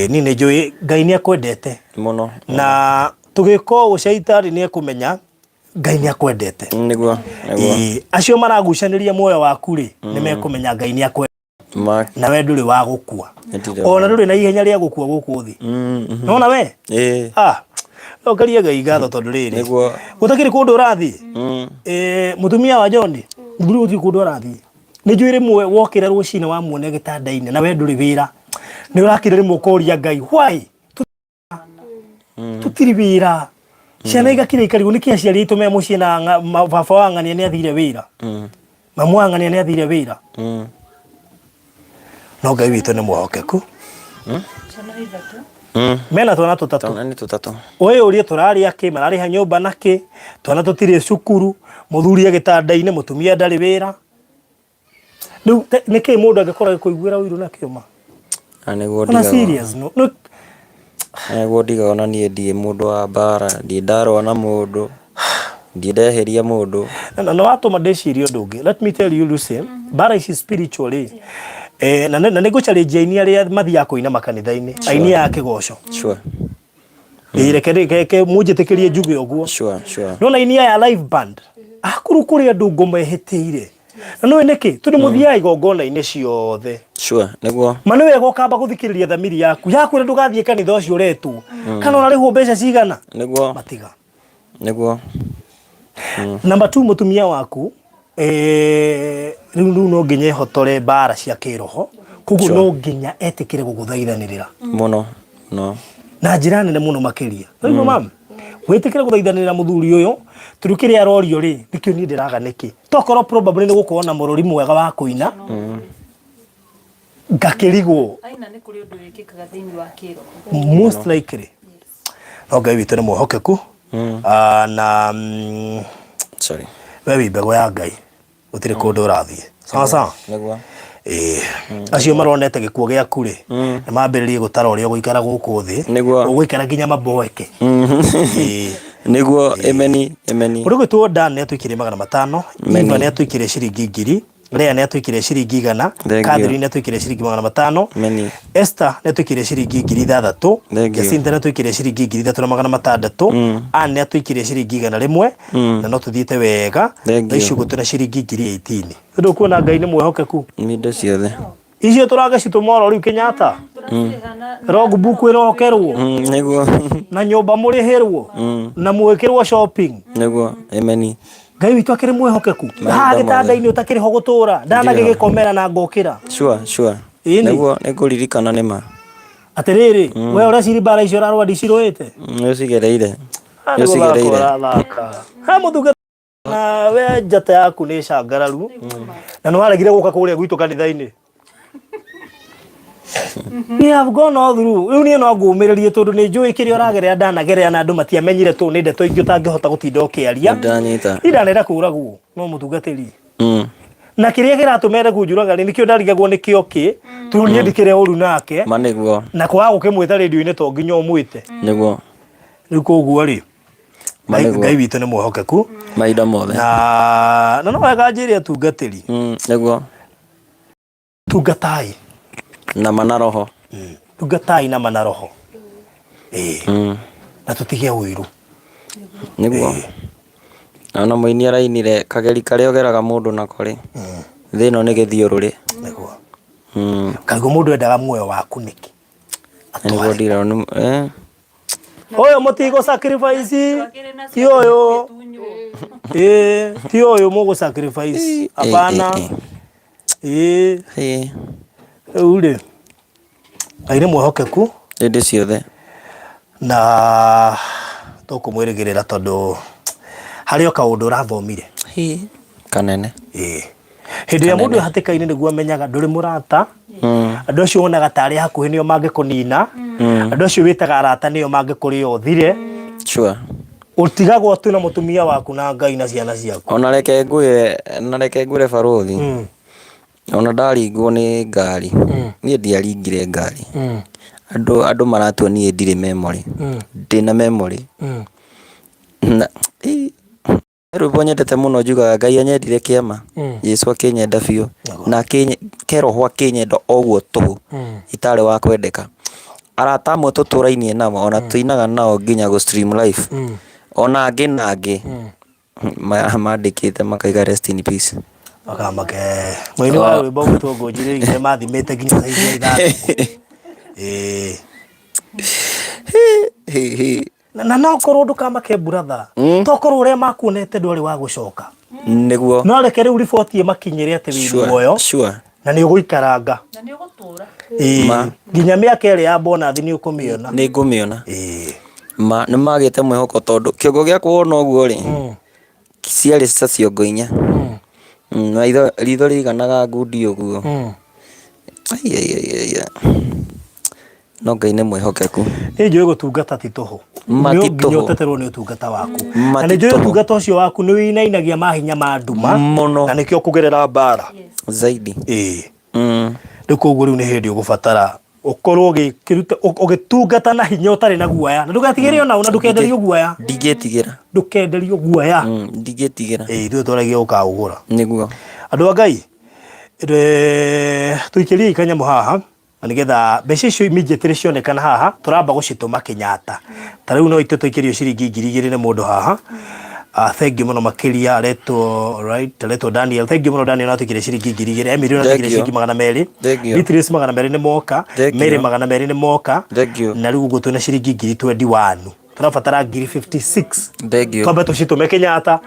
ni ni njui Ngai ni akwendete muno na tugiko ucaitari ni ekumenya Ngai ni akwendete niguo acio maragucaniria muoyo waku ri ni mekumenya Ngai ni akwendete na we nduri wa gukua ona nduri na ihenya ria gukua guku thi nona we no ngaria Ngai ngatho tondu riri niguo gutakiri kundu urathi mutumia wa John nduri uthi kundu urathi ni njui rimwe wokira rucine wa muone gitanda-ini na we nduri wira ni urakira rimwe ukoria Ngai why tutiri wira ciana igakira ikarigwo niki aciari itu me mucii na baba wa ng'ania ni athire wira mamu wa ng'ania ni athire wira no Ngai witũ nĩ mwohokeku mena twana tũtatũ ũyũ ũrĩa tũrarĩa kĩ mararĩha nyũmba na kĩ twana tũtirĩ cukuru mũthuri agĩtanda-inĩ mũtumia ndarĩ wĩra rĩu nĩkĩ mũndũ angĩkorwo agĩkũiguĩra ũiru na kĩũma na serious no nĩguo ndigona niĩ ndiĩ mũndũ wa mbara ndiĩ ndarũa na mũndũ ndiĩ ndeheria mũndũ na watũma ndĩcirie ũndũ ũngĩ let me tell you Lucy mbara ici spiritually na nĩngũ challenge aini arĩa mathiaga kũina makanitha-inĩ aini ya kĩgoco sure reke munjĩtĩkĩrie njuge ũguo sure no aini ya live band akuru kũrĩ andũ ngomehĩtĩire na nĩ nĩkĩ tũrĩ mũthiaga igongona-inĩ ciothe sure nĩguo ma nĩ wega ũkamba gũthikĩrĩria thamiri yaku yakwĩra ndũgathiĩ kanitha ũcio ũretwo kana ũrarĩhwo mbeca cigana nĩguo matiga nĩguo number 2 mũtumia waku rĩu no nginya ehotore mbara cia kĩroho koguo no nginya etĩkĩre gũgũthaithanĩrĩra mũno no na njira nene muno makiria no mam witikire guthaithanira muthuri uyu turukire arorio ri nikio ni ndiraga niki tokoro probably ni gukorwo na murori mwega wa kuina ngakirigwo aina ni kuri undu wikikaga thiini wa kiro most likely Ngai witu ni muhokeku na sorry wewe mbego ya Ngai utire kundu urathie sawa niguo acio maronete gikuo giaku ri ni mambiririe gutara uria guikara guku thi uguikara nginya maboeke niguo emeni uri gwitwo Dan ni atwikire 500 Iva ni atwikire ciringi 1000 Lea ni atwikire ciringi 100 Catherine ni atwikire ciringi 500 Esther ni atwikire ciringi 6,000 Jacinta ni atwikire ciringi 3,600 Anne ni atwikire ciringi 100 na no tuthiite wega icio gutuna ciringi 18 ndu kuona Ngai ni mwehokeku mindo ciothe icio turaga citumoro riu Kenyatta logbook irokerwo niguo na nyumba murihirwo na mwikirwo shopping niguo emeni Ngai witu akiri mwehokeku ha gitanda-ini utakiri ho gutura ndana gigikomera na ngokira sure niguo niguririkana nima atiriri we ora ciri bara icio rarwa ndiciruite ucigereire ha muthuga na we njata yaku ni cangararu na nwaregire guka kuria gwitu kanitha-ini we have gone all through riu ni no ngumiririe tondu ni njui kiri oragerea ndanagerea na andu matiamenyire tu ni ndeto ingi utangihota gutinda ukiaria ndanenda kuragwo no muthugatiri na kiria kiratumere kunjuraga nikio ndarigagwo nikio ki tu ni ndikire uru nake maniguo na kwa gukimwita radio-ini to nginya umwite niguo riu koguo ri Ngai witu ni mwehokeku maida mothe na no wega njiri atungatiri niguo tungatai na manaroho tungatai na manaroho na tutige wiru niguo ana muini arainire kageri karia ogeraga mundu nako ri thino ni githiururi niguo kago mundu endaga muoyo waku niki niguo ndira oyo mutigo sacrifice ti oyo ti oyo mugo sacrifice apana ule Ngai ni mwehokeku ndi ciothe na tukumwirigirira tondu hario kaundu urathomire kanene hindi ya mundu hatikaine niguo amenyaga nduri murata andu acio wonaga tari hakuhi nio mangikunina andu acio witaga arata nio mangikuria uthire sure utigagwo tu na mutumia waku na Ngai na ciana ciaku ona reke ngure baruthi ona ndaringwo ni ngari nie ndiaringire ngari andu maratua nie ndire memory ndina memory na rwimbo nyendete muno njugaga Ngai anyendire kiama Yesu akinyenda biũ na keroho akinyenda oguo tuhu itari wa kwendeka arata amwe tuturainie namo ona tuinaga nao nginya go stream life ona angi mandikite makaiga rest in peace akamake mwini wa rwimbo gwitwo ngunjirĩire mathimĩte nginya na no korwo ndukamake brother tokorwo uria makuonete ndwari wa gucoka niguo no reke riu riboti makinyire ati wi muoyo na ni uguikaranga na ni ugutura nginya miaka iri ya bonathi ni ukumiona ni ngumiona ni magite mwihoko tondu kiongo giakwa wona uguo ri ciari ciongo inya na ritho riganaga ngundi uguo no Ngai ni mwihokeku ni njui gutungata ti tuhu nginya uteterwo ni utungata waku na ni njui utungata ucio waku ni winainagia mahinya ma nduma na nikio kugerera mbara zaidi ndikuguo riu ni hindi ugubatara ukorwo ugitungata na hinya utari na guoya na ndugatigire ona una ndukenderio guoya ndukenderio guoya ndigetigira ithuĩ twaragia ukaugura niguo andu a Ngai tuikirie ikanyamu haha na nigetha mbeca icio immediately cionekana haha turamba gucituma Kenyatta ta riu no itu tuikirio ciringi 2,000 ni mundu haha thank you muno makiria leto Daniel thank you muno Daniel natukire ciringi 2,000 Emily natukire ciringi 200 Beatrice 200 ni moka Mary 200 ni moka na riu gutuna ciringi 21 turabatara 56 twambe tucitume Kenyatta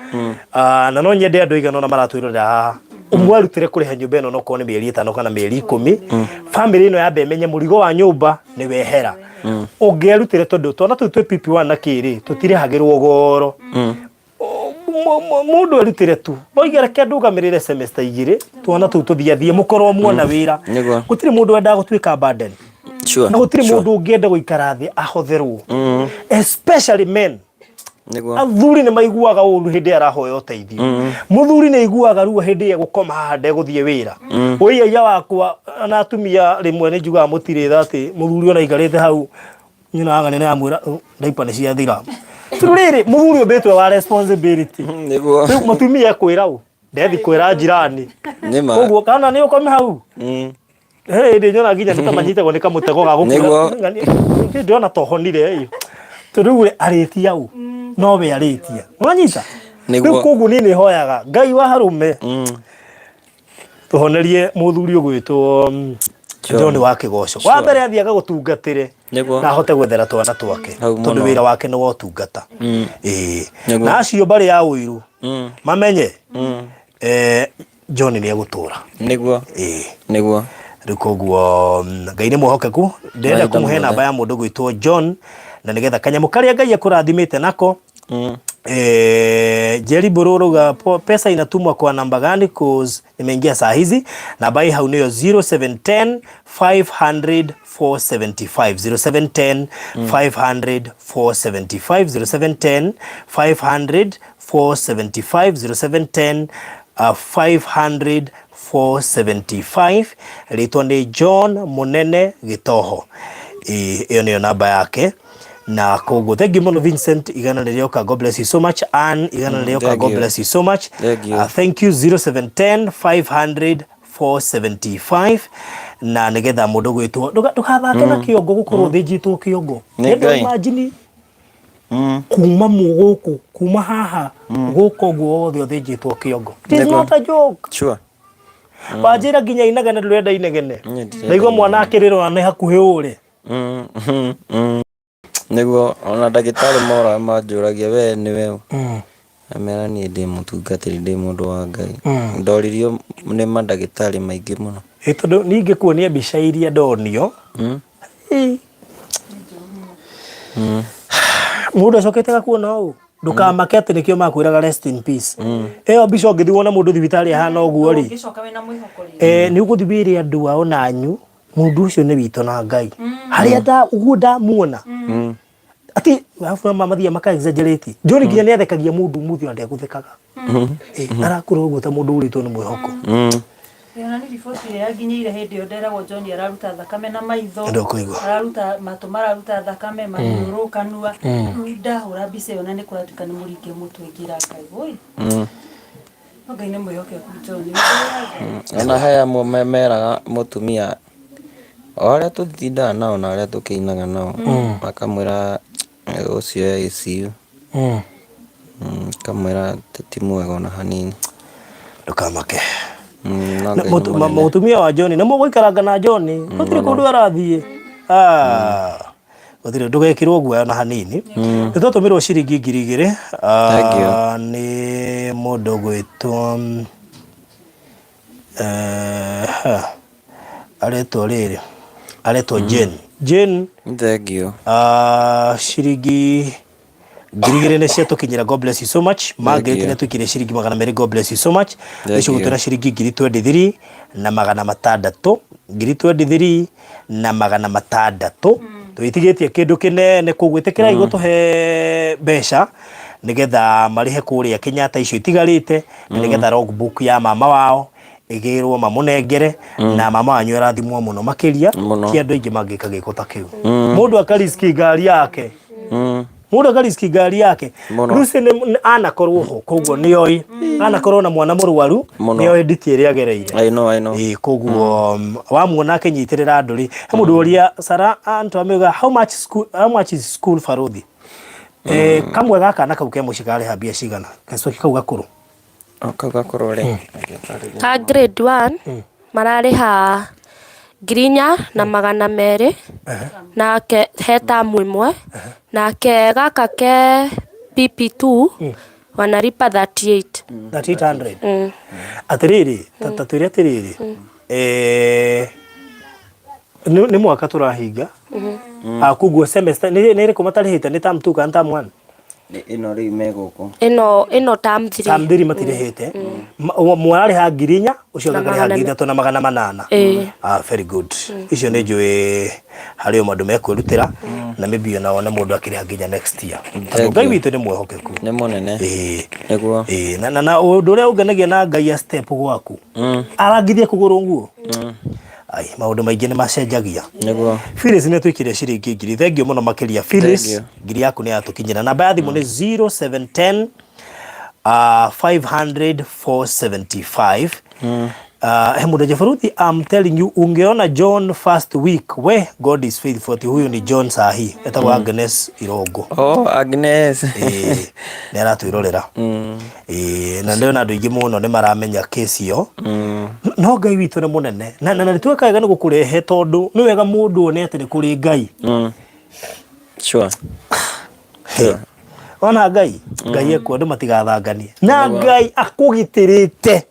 na no nyende andu igana na maratwirira haha umwarutire kuriha nyumba ino no ko ni mieri 5 kana mieri 10 family ino yabe menye murigo wa nyumba ni wehera ungiarutire tondu twana tu PP1 na kiri tutire hagirwo goro mundu arutire tu boigera kendugamirire semester igire twana tu tuthiathie mukorwo muona wira gutire mundu wenda gutwika burden na gutire mundu ungienda guikara thi ahotherwo especially men athuri ni maiguaga uru hindi arahoya uteithio muthuri ni iguaga ruo hindi ya gukoma hande guthie wira oiya ya wakwa na atumia rimwe ni njuga mutire thati muthuri ona igarite hau nyina aga nene amwira ndaipa ni cia thira turire muthuri obetwe wa responsibility niguo mutumia kwira u ndethi kwira jirani nima koguo kana ni ukome hau ndi nyona nginya nikamanyitagwo nikamutego ga gukura ndiona tohonire iyo turugure aritia u no we aritia uranyita niguo koguo ni hoyaga Ngai wa harume tuhonerie muthuri ugwitwo John wa Kigoco wa mbere athiaga gutungatire na ahote gwethera twana twake tondu wira wake ni wotungata na acio bari ya uiru mamenye John ni agutura niguo rikoguo Ngai ni muhokeku ndenda kumuhe namba ya mundu gwitwo John na nigetha kanyamu karia Ngai akurathimite nako Jerry Bororo pesa inatumwa kwa namba gani cause nimeingia saa hizi namba hii hau niyo 0710 500 475 0710 500 475 0710 500 475 0710 500 475 ritwa ni John Munene Gitoho iyo niyo namba yake na kogo thank you mono Vincent igana lelioka God bless you so much and igana lelioka God bless you so much thank you 0710 500 475 na nigetha mundu gwitwo ndukathake na kiongo gukorwo thijitwo kiongo ndio imagine kuma muguku kuma haha guko guothe thijitwo kiongo this not a joke sure bajira ginya inagana rwenda inegene ndaigwa mwana akiriro ane hakuhe ure niguo ona ndagitari mora manjuragia we ni we amera ni ndi mutungatiri ndi mundu wa Ngai ndoririo ni mandagitari maingi muno tondu ninge kuonia mbica iria ndonio mundu acokete gakuona u ndukamake ati nikio makwiraga rest in peace iyo mbica ngithi wona mundu thibitari ahana uguo ri ni uguthibiria andu ao na anyu mundu ucio ni wito na Ngai haria da uguo da muona ati afu mama thia maka exaggerate John ginya ni athekagia mundu muthio ande guthekaga arakura uguo ta mundu urito ni mwihoko Yana ni riboti ya ginyire hindi yo nderagwo John araruta thakame na maitho araruta matu mararuta thakame maniuru kanua ndahura mbica yona ni kuratuka ni muringe mutu igira Ngai oi Ngai ni mwihoke ku John ona haya mumemeraga mutumia oria tuthindaga nao na aria tukiinaga nao makamwira ucio ya ICU kamwira titimwega ona hanini ndukamake mutumia wa John na muguikaranga na John gutire kundu arathie gutire ndugekirwo guoya na hanini nitutumirwo ciringi 2000 ni mundu gwitwo aretwo Jane thank you ciringi 2000 ni cia tukinyira God bless you so much Margaret ne tukire ciringi 200 God bless you so much icio gutira ciringi 23 na 600 23 na 600 tuitigetie kindu kinene kugwitikira igutuhe besha nigetha marihe kuria Kenyatta icio itigarite nigetha logbook ya mama wao igirwo mamunengere na mama wanyu arathimwo muno makiria ti andu ingi mangika giko ta kiu mundu akariski ngari yake mundu akariski ngari yake rusi anakorwo ho koguo nioi anakorwo na mwana murwaru nioi nditi iri agereire I know koguo wamuona akinyitirira anduri mundu uria Sara antu amiuga how much is school Faruthi kamwe gaka na kauke mushikare habia cigana kacoki kau gakuru akakorore ka grade 1 marariha 400 na 200 na ke heta mwimwe na ke gaka ke PP2 wanalipa 38. 3800. Atiriri tataturia atiriri ni mwaka turahinga akuguo semester ni kumatarihite ni term 2 kana term 1 ino ri meguko ino term 3 term 3 matirihite mwari ha ngirinya ucio ngari ha 3,800. Very good. Icio ni njui hari o mandu mekwirutira na maybe ona mundu akiri nginya next year. Ngai witu ni mwehokeku ni munene niguo na undu uria ungenagia na Ngai a step gwaku arangithia kuguru nguo ai maundu maingi ni macenjagia niguo Phyllis ne twikire ciringi ngiri. Thengio muno makiria Phyllis, ngiri yaku ni yatukinyira. Namba ya thimu ni 0710 500 475. Hemuda Jafaruti, I'm telling you, ungeona John first week, we God is faithful. Huyu ni John sahi etagwa Agnes Irogo. Agnes nera twirorera na ndio na nduingi muno ni maramenya kesi yo no Ngai witu ni munene na twekaga ni gukurehe tondu ni wega mundu one ati ni kuri Ngai. Sure. Ona Ngai eko ndu matigathanganie na Ngai akugitirite.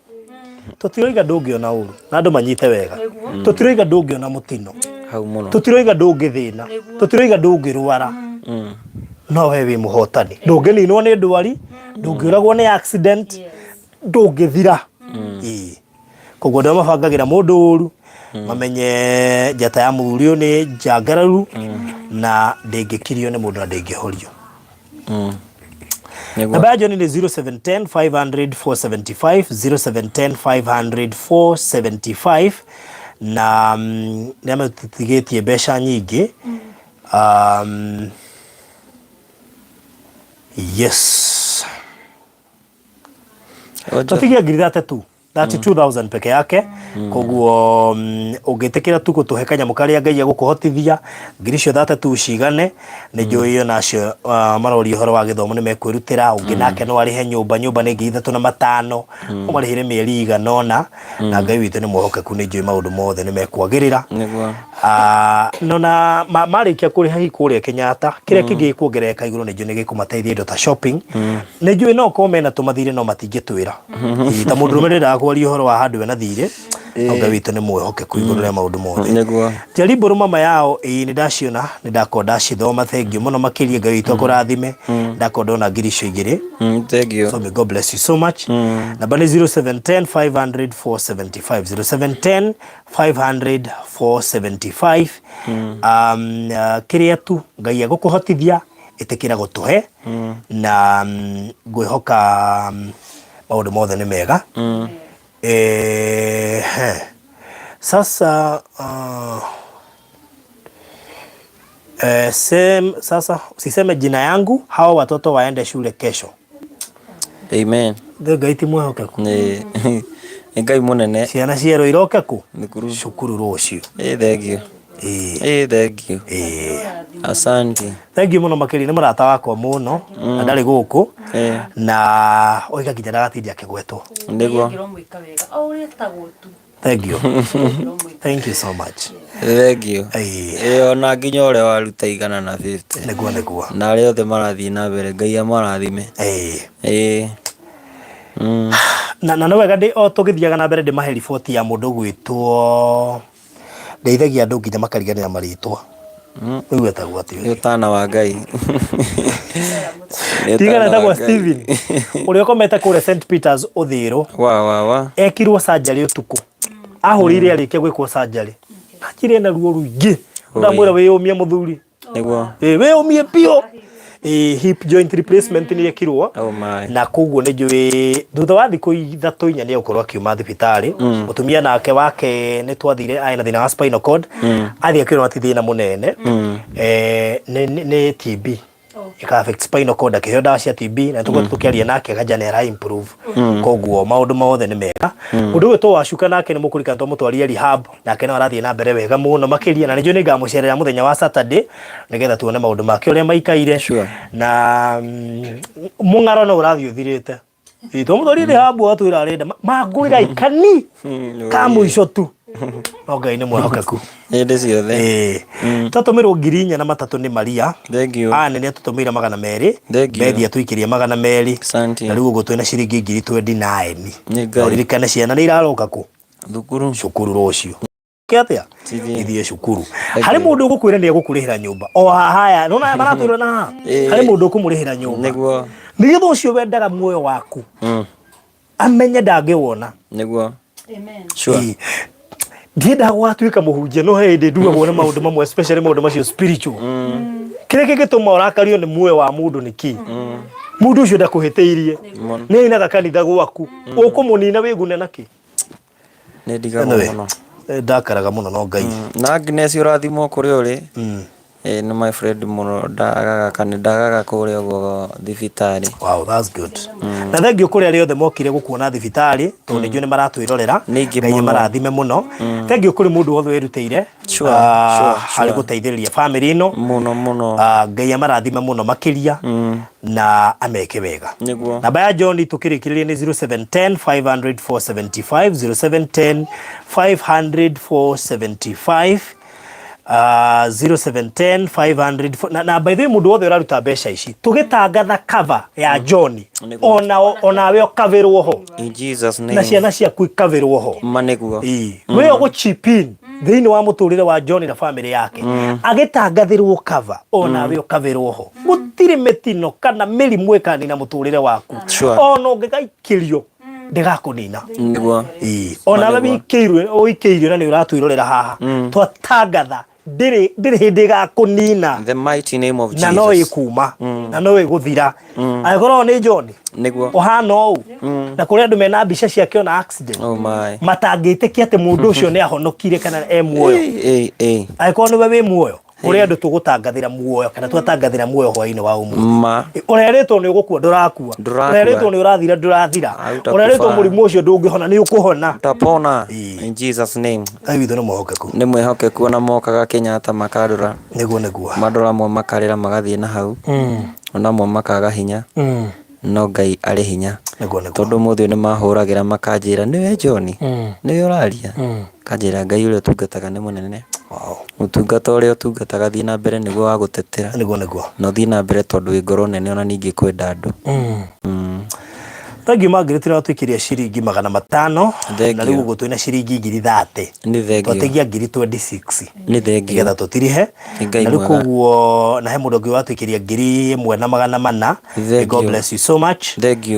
Tutiroiga ndungiona uru na andu manyite wega. Tutiroiga ndungiona mutino hau muno. Tutiroiga ndungithina. Tutiroiga ndungirwara. No we wi muhotani. Ndungininwo ni ndwari, ndungiuragwo ni accident, ndungithira. Koguo ndio mabangagira mundu uru mamenye njata ya murio ni njangararu na ndingikirio ni mundu na ndingihorio. Namba ya John ni 0710 500 475 0710 500 475 na nĩama tutigetie mbeca nyingĩ. Yes, tutigia ngiri 32,000 peke yake. Koguo ungitikira tu gutuhe kanyamu karia Ngai agukuhotithia ngiri cio 32 cigane ni njui yo nacio marori horo wa githomo ni mekwirutira ungi nake no arihe nyumba ni ngiri 3,500 umarihire mieri iganona na Ngai witu ni mwohokeku ni njui maundu mothe ni mekwagirira no na marikia kuriha hikuria Kenyatta kiria kingi kuongereka iguru ni njui ni gikumateithia indo ta shopping ni njui no komena tumathire no matingitwira ta mundu rumerera kwari horo wa handu na thire Ngai witu ni mwehokeku iguru ria maundu mothe niguo Jaribu mama yao ni ndaciona ni ndakonda cithoma. Thank you muno makiria Ngai witu akurathime ndakonda ona ngiri cio igiri. Thank you. So may God bless you so much. Namba ni 0710 500 475 0710 500 475. Kiria tu Ngai agukuhotithia itikira gutuhe na ngwihoka maundu mothe ni mega. Sasa sasa usiseme jina yangu, hawa watoto waende shule kesho. Amen. Ngai ti mwehokeku ni Ngai munene ciana ciero irokeku nikuru cukuru rucio. Thank you. Thank you. Asante. Thank you muno makiri ni murata wakwa muno na ndari guku na oiga nginya ndagatithia kigweto niguo. Thank you. Thank you so much. Thank you. Ona nginya ore waruta 150 niguo na ari othe marathii na mbere Ngai amarathime. Na no wega ndi o tugithiaga na mbere ndi mahe report ya mundu gwitwo ndeithagia andu nginya makariganira maritwa. Uyu etagwo atia? Yotana wa Ngai. Tigana etagwo Steven. Uria kometa kure St Peters Uthiro. Wa ekirwo surgery utuku. Ahurire arike gwikwo surgery. Akire na ruo ruingi. Ndamwira we umie muthuri. Niguo. We umie pio. Hip joint replacement ni ekirwo. Oh my. Na koguo ni njui thutha wa thiku 3 inya ni ukorwo akiuma thibitari. Mutumia nake wake ni twathire aina thina wa spinal cord. Athi akirwo ati thina munene. Ni TB. Ika affect spinal cord akiheo dawa cia TB na tuko tukiaria nake gajanera improve. Koguo maundu mothe ni mega. Undu uyu twacuka nake ni mukurika twamutwaria rehab nake no arathie na mbere wega muno makiria na njui ni ngamucerera muthenya wa Saturday nigetha tuone maundu make uria maikaire. Na mungaro no urathie uthirite twamutwaria rehab atwira arenda magwira ikani kamuico tu no Ngai nĩ mwĩhokeku hĩndĩ ciothe. Twatũmĩrwo 4,000 na matatũ nĩ Maria. Thank you. Nĩ atũtũmĩire 200. Thank you. Bethi atũikĩria 200. Asante. Na rĩu ũguo twĩna ciringi 29,000. Nĩ Ngai. Ririkana ciana nĩ iraroka kũ? Thukuru. Cukuru rũciũ. Kĩatĩa? Tithie. Ithiĩ cukuru. Harĩ mũndũ ũgũkwĩra nĩ egũkũrĩhĩra nyũmba. O haya, nona maratwĩra na. Harĩ mũndũ ũkũmũrĩhĩra nyũmba. Nĩguo. Nĩgetha ũcio wendaga muoyo waku. Amenye ndangĩwona. Nĩguo. Amen. Sure. Ndiendaga gwatuĩka mũhunjia no hĩndĩ nduagwo nĩ maũndũ mamwe especially maũndũ macio spiritual. Kĩrĩa kĩngĩtũma ũrakario nĩ muoyo wa mũndũ nĩ kĩ? Mũndũ ũcio ndakũhĩtĩirie. Nĩ ainaga kanitha gwaku. Ũkũmũnina wĩgune nakĩ? Nĩ ndigaga mũno. Ndakaraga mũno no Ngai. Na Agnes ũrathimwo kũrĩa ũrĩ. Nĩ my friend mũno ndagaga kũrĩa ũguo thibitarĩ. Wow, that's good. Na thengiũ kũrĩa arĩa othe mokire gũkuona thibitarĩ tondũ nĩnjũ nĩ maratwĩrorera. Ngai marathime mũno. Thengiũ kũrĩ mũndũ wothe wĩrutĩire harĩ gũteithĩrĩria family ĩno mũno. Ngai amarathime mũno makĩria na ameke wega. Namba ya John tũkĩrĩkĩrĩria nĩ 0710 500 475 0710 500 475 0710 500 na by the way mũndũ wothe ũraruta mbeca ici tũgĩtangatha cover ya John onawe ũkaverwo ho in Jesus name na ciana ciaku ikaverwo ho manĩguo we ũgũchipin thĩinĩ wa mũtũrĩre wa John na family yake agĩtangathĩrwo cover onawe ũkaverwo ho gũtirĩ mĩtino kana mĩrimũ ĩkanina mũtũrĩre waku ona ũngĩgaikĩrio ndĩgakũnina nĩguo onawe wĩkĩirwo na nĩ ũratwĩrorera haha twatangatha ndĩrĩ hĩndĩ gakũnina the mighty name of Jesus na no ĩkuma na no ĩgũthira angĩkorwo nĩ John nĩguo ũhana ũũ na kũrĩa andũ mena mbica ciake ona accident matangĩtĩkia atĩ mũndũ ũcio nĩ ahonokire kana muoyo angĩkorwo nĩwe wĩ muoyo kũrĩa andũ tũgũtangathĩra muoyo kana twatangathĩra muoyo hwainĩ wa ũmũthĩ ũrerĩtwo nĩ ũgũkua ndũrakua ũrerĩtwo nĩ ũrathira ndũrathira ũrerĩtwo mũrimũ ũcio ndũngĩhona nĩ ũkũhona utapona in Jesus name. Ngai witũ nĩ mwĩhokeku nĩ mwĩhokeku ona mokaga Kenyatta makandora nĩguo mandora amwe makarĩra magathiĩ na hau ona amwe makaga hinya no Ngai arĩ hinya tondũ mũthĩ nĩ mahũragĩra makanjĩra nĩwe John nĩwe ũraria kanjĩra Ngai ũrĩa ũtungataga nĩ mũnene ũtungata ũrĩa ũtungataga thiĩ na mbere nĩguo wa gũtetera nĩguo no thiĩ na mbere tondũ wĩ ngoro nene ona ningĩ kwenda andũ Thank you Margaret twatwĩkĩria ciringi 500 na rĩu ũguo twĩna ciringi 30 nĩ thengiũ twategia 26 nĩ thengiũ nĩgetha tũtirihe na rĩu koguo na he mũndũ ũngĩ watwĩkĩria 1,400 God bless you so much thank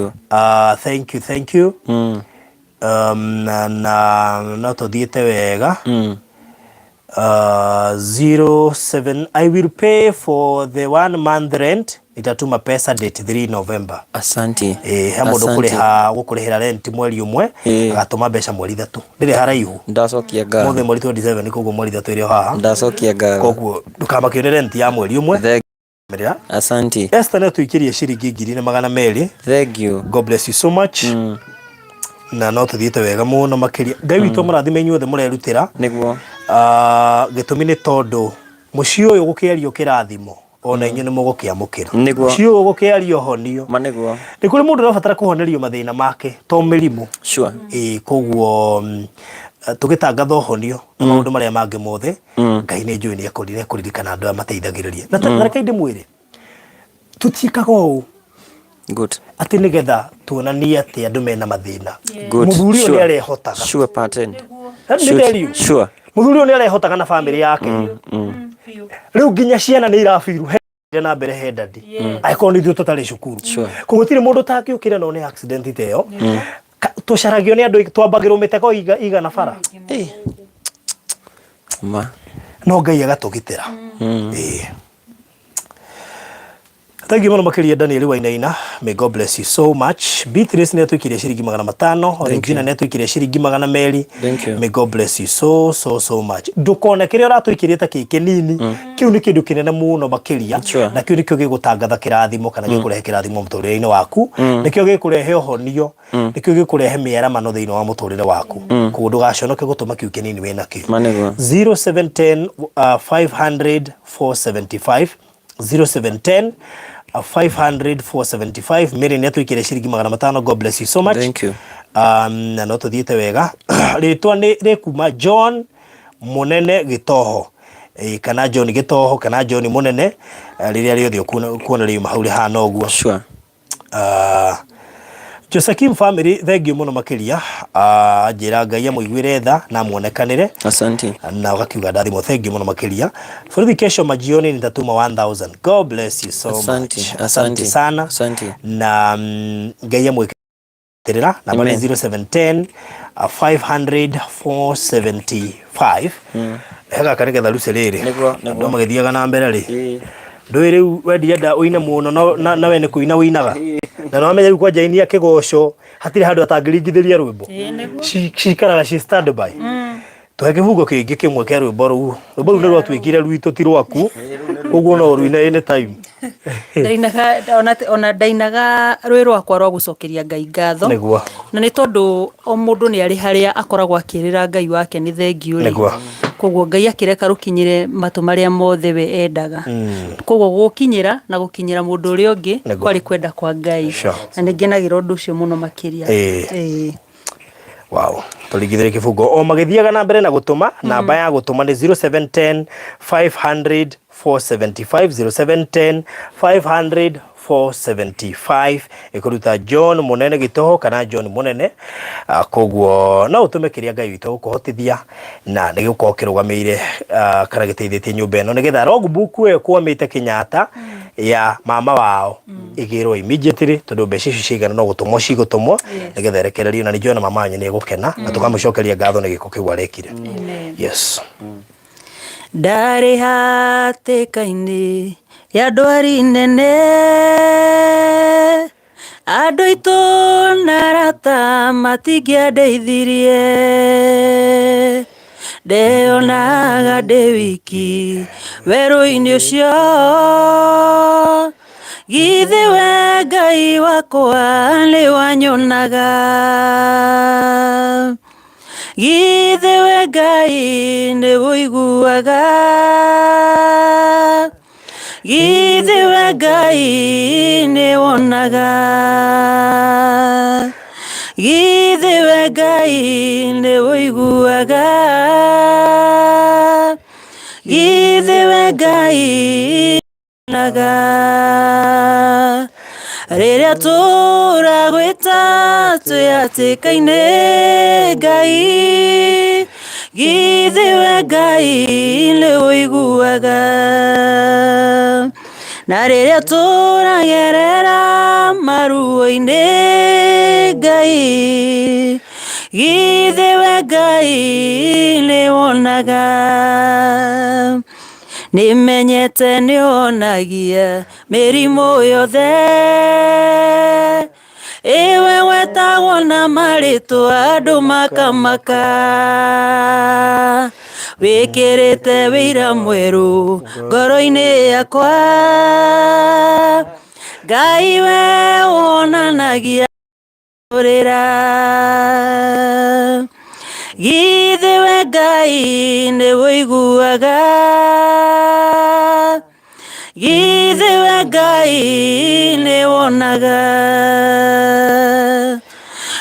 you thank you na no tũthiĩte wega 07 I will pay for the 1 month rent itatuma pesa date 3 November. Asante. He mũndũ gũkũrĩhĩra rent mweri ũmwe agatũma mbeca mweri 3 ndĩrĩ haraihu ndacokia ngatho mũthĩ mweri 27 koguo mweri 3 ĩrĩ haha ndacokia ngatho koguo ndũkamakio nĩ rent ya mweri ũmwe. Asante. Esther nĩ twĩkĩrie ciringi 2,200. Thank you. God bless you so much. Na no tũthiĩte wega mũno makĩria Ngai witũ mũrathime inyuothe mũrerutĩra nĩguo gĩtũmi nĩ tondũ mũciĩ ũyũ gũkĩario kĩrathimo ona inyuĩ nĩ mũgũkĩamũkĩra mũciĩ ũyũ gũkĩario honio manĩguo nĩ kũrĩ mũndũ ũrabatara kũhonerio mathĩna make to mĩrimũ koguo tũgĩtangatha honio na maũndũ marĩa mangĩ mothe Ngai nĩ njũĩ nĩ ekũririkana andũ aya mateithagĩrĩria na tareke ndĩmwĩre tũtiĩkaga ũũ atĩ nĩgetha tuonanie atĩ andũ mena mathĩna mũthuri ũyũ nĩ arehotaga mũthuri ũyũ nĩ arehotaga na family yake rĩu nginya ciana nĩ irabiru na mbere he ndadi angĩkorwo nĩ ithuĩ tũtarĩ cukuru koguo gũtirĩ mũndũ ũtangĩũkĩra no nĩ accident ta ĩyo tũcaragio nĩ andũ twambagĩrwo mĩtego igana bara no Ngai agatũgitĩra Thank you mũno makĩria Daniel Wainaina. May God bless you so much. Beatrice nĩ atwĩkĩria ciringi 500. Regina nĩ atwĩkĩria ciringi 200. May God bless you so much. Ndũkone kĩrĩa ũratwĩkĩria ta kĩkĩ nini. Kĩu nĩ kĩndũ kĩnene mũno makĩria. Na kĩu nĩkĩo gĩgũtangatha kĩrathimo kana gĩkũrehe kĩrathimo mũtũrĩre-inĩ waku. Nĩkĩo gĩkũrehe ũhonio. Nĩkĩo gĩkũrehe mĩaramano thĩinĩ wa mũtũrĩre waku. Koguo ndũgaconoke gũtũma kĩu kĩnini wĩna kĩo. 0710 500 475 0710 500 475 Mary nĩ atwĩkĩria ciringi 500. God bless you so much. Thank you. na no tuthiite wega ritwa ni rikuma John Munene Gitoho kana John Gitoho kana John Munene riria riothe kuona riuma hauri hana uguo. Sure. Josakim family thengio muno makiria njira Ngai amuiguire tha na muonekanire. Asante. Na ugakiuga ndathimo thengio muno makiria. Borithi kesho majioni nitatuma 1000. God bless you so much. Asante sana. Asante. Na Ngai amwikitirira na bali 0710 500 475. Hega kanike tharuce riri. Ndo magithiaga na mbere ri. Ndoi riu wendienda uine muno na we ni kuina uinaga. Na no amenya kwa jaini ya kigoco hatire handu atangirigithiria rwimbo. Cikaraga ci stand by. Tuhe kibugo kingi kimwe kia rwimbo ru ni rwatwikire rwitu ti rwaku. Uguo no ruine any time. Ona ndainaga rwi rwakwa rwa gucokeria Ngai ngatho. Niguo. Na ni tondu o mundu ni ari haria akoragwo akirira Ngai wake ni thengio ri. Niguo. Koguo Ngai akireka rukinyire matu maria mothe we endaga. Koguo gukinyira na gukinyira mundu uri ungi kwari kwenda kwa Ngai. Na ningenagira undu ucio muno makiria. Wow. Tuligithire kibugo o magithiaga na mbere na gutuma namba ya gutuma ni 0710 500 475 0710 500 475 ikuruta John Munene Gitoho kana John Munene koguo no utume kiria Ngai witu kuhotithia na niguko kirugameire kana giteithĩtie nyumba eno nigetha logbook we kwamite Kenyatta ya mama wao igirwo immediately tondu mbeca icio cigana no gutumwo cigutumwo nigetha erekererio na ni John mama wanyu ni egukena na tukamucokeria ngatho ni giko kiu arekire. Yes. Ndari hatĩka-inĩ ya ndwari nene andũ aitũ na arata matingĩandeithirie ndeyonaga ndĩ wiki werũ-inĩ ũcio githĩ we Ngai wakwa nĩ wanyonaga githĩ we Ngai nĩ ũiguaga githĩ we Ngai nĩ wonaga githĩ we Ngai nĩ ũiguaga githĩ we Ngai wonaga rĩrĩa tũragwĩta twĩ hatĩka-inĩ Ngai githĩ we Ngai nĩ ũiguaga na rĩrĩa tũragerera maruo-inĩ Ngai githĩ we Ngai nĩ wonaga nimenyete nĩonagia mĩrimũ yothe iwe wetagwo na marĩtwa andũ makamaka wĩkĩrĩte wĩira mwerũ ngoro-inĩ yakwa Ngai we wonanagia ũrĩra githĩ we Ngai nĩ ũiguaga githĩ we Ngai nĩ wonaga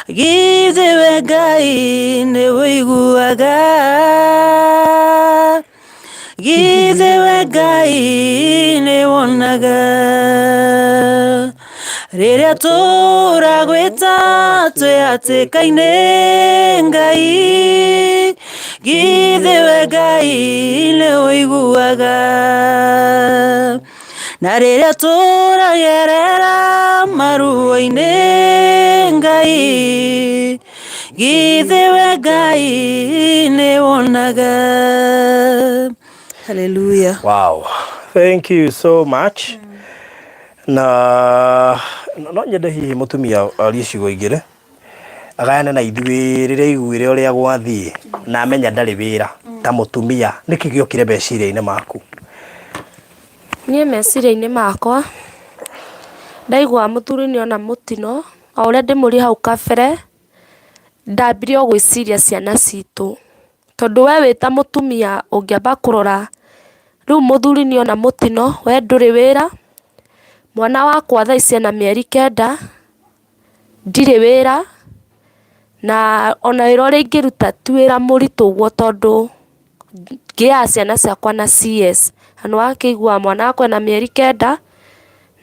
githĩ we Ngai nĩ ũiguaga githĩ we Ngai nĩ wonaga rĩrĩa tũragwĩta twĩ hatĩka-inĩ Ngai githĩ we Ngai nĩ ũiguaga na rĩrĩa tũragerera maruo-inĩ Ngai githĩ we Ngai nĩ wonaga. Hallelujah. Wow. Thank you so much. Na no nyende hihi mutumia ari cigo igire agayane na ithuĩ rĩrĩa iguire ũrĩa gwathiĩ na amenya ndarĩ wĩra ta mutumia nĩkĩ gĩokire meciria-inĩ maku? Niĩ meciria-inĩ makwa ndaigua mũthuri nĩ ona mũtino o ũrĩa ndĩmũri hau kabere ndambire o gwĩciria ciana citũ tondũ we wĩta mũtumia ũngĩamba kũrora rĩu mũthuri nĩ ona mũtino we ndũrĩ wĩra mwana wakwa thaa ici ena mĩeri 9 ndirĩ wĩra na ona wĩra ũrĩa ingĩruta ti wĩra mũritũ ũguo tondũ ngĩaga ciana ciakwa na CS. Na nĩwakĩigua mwana wakwa ena mĩeri 9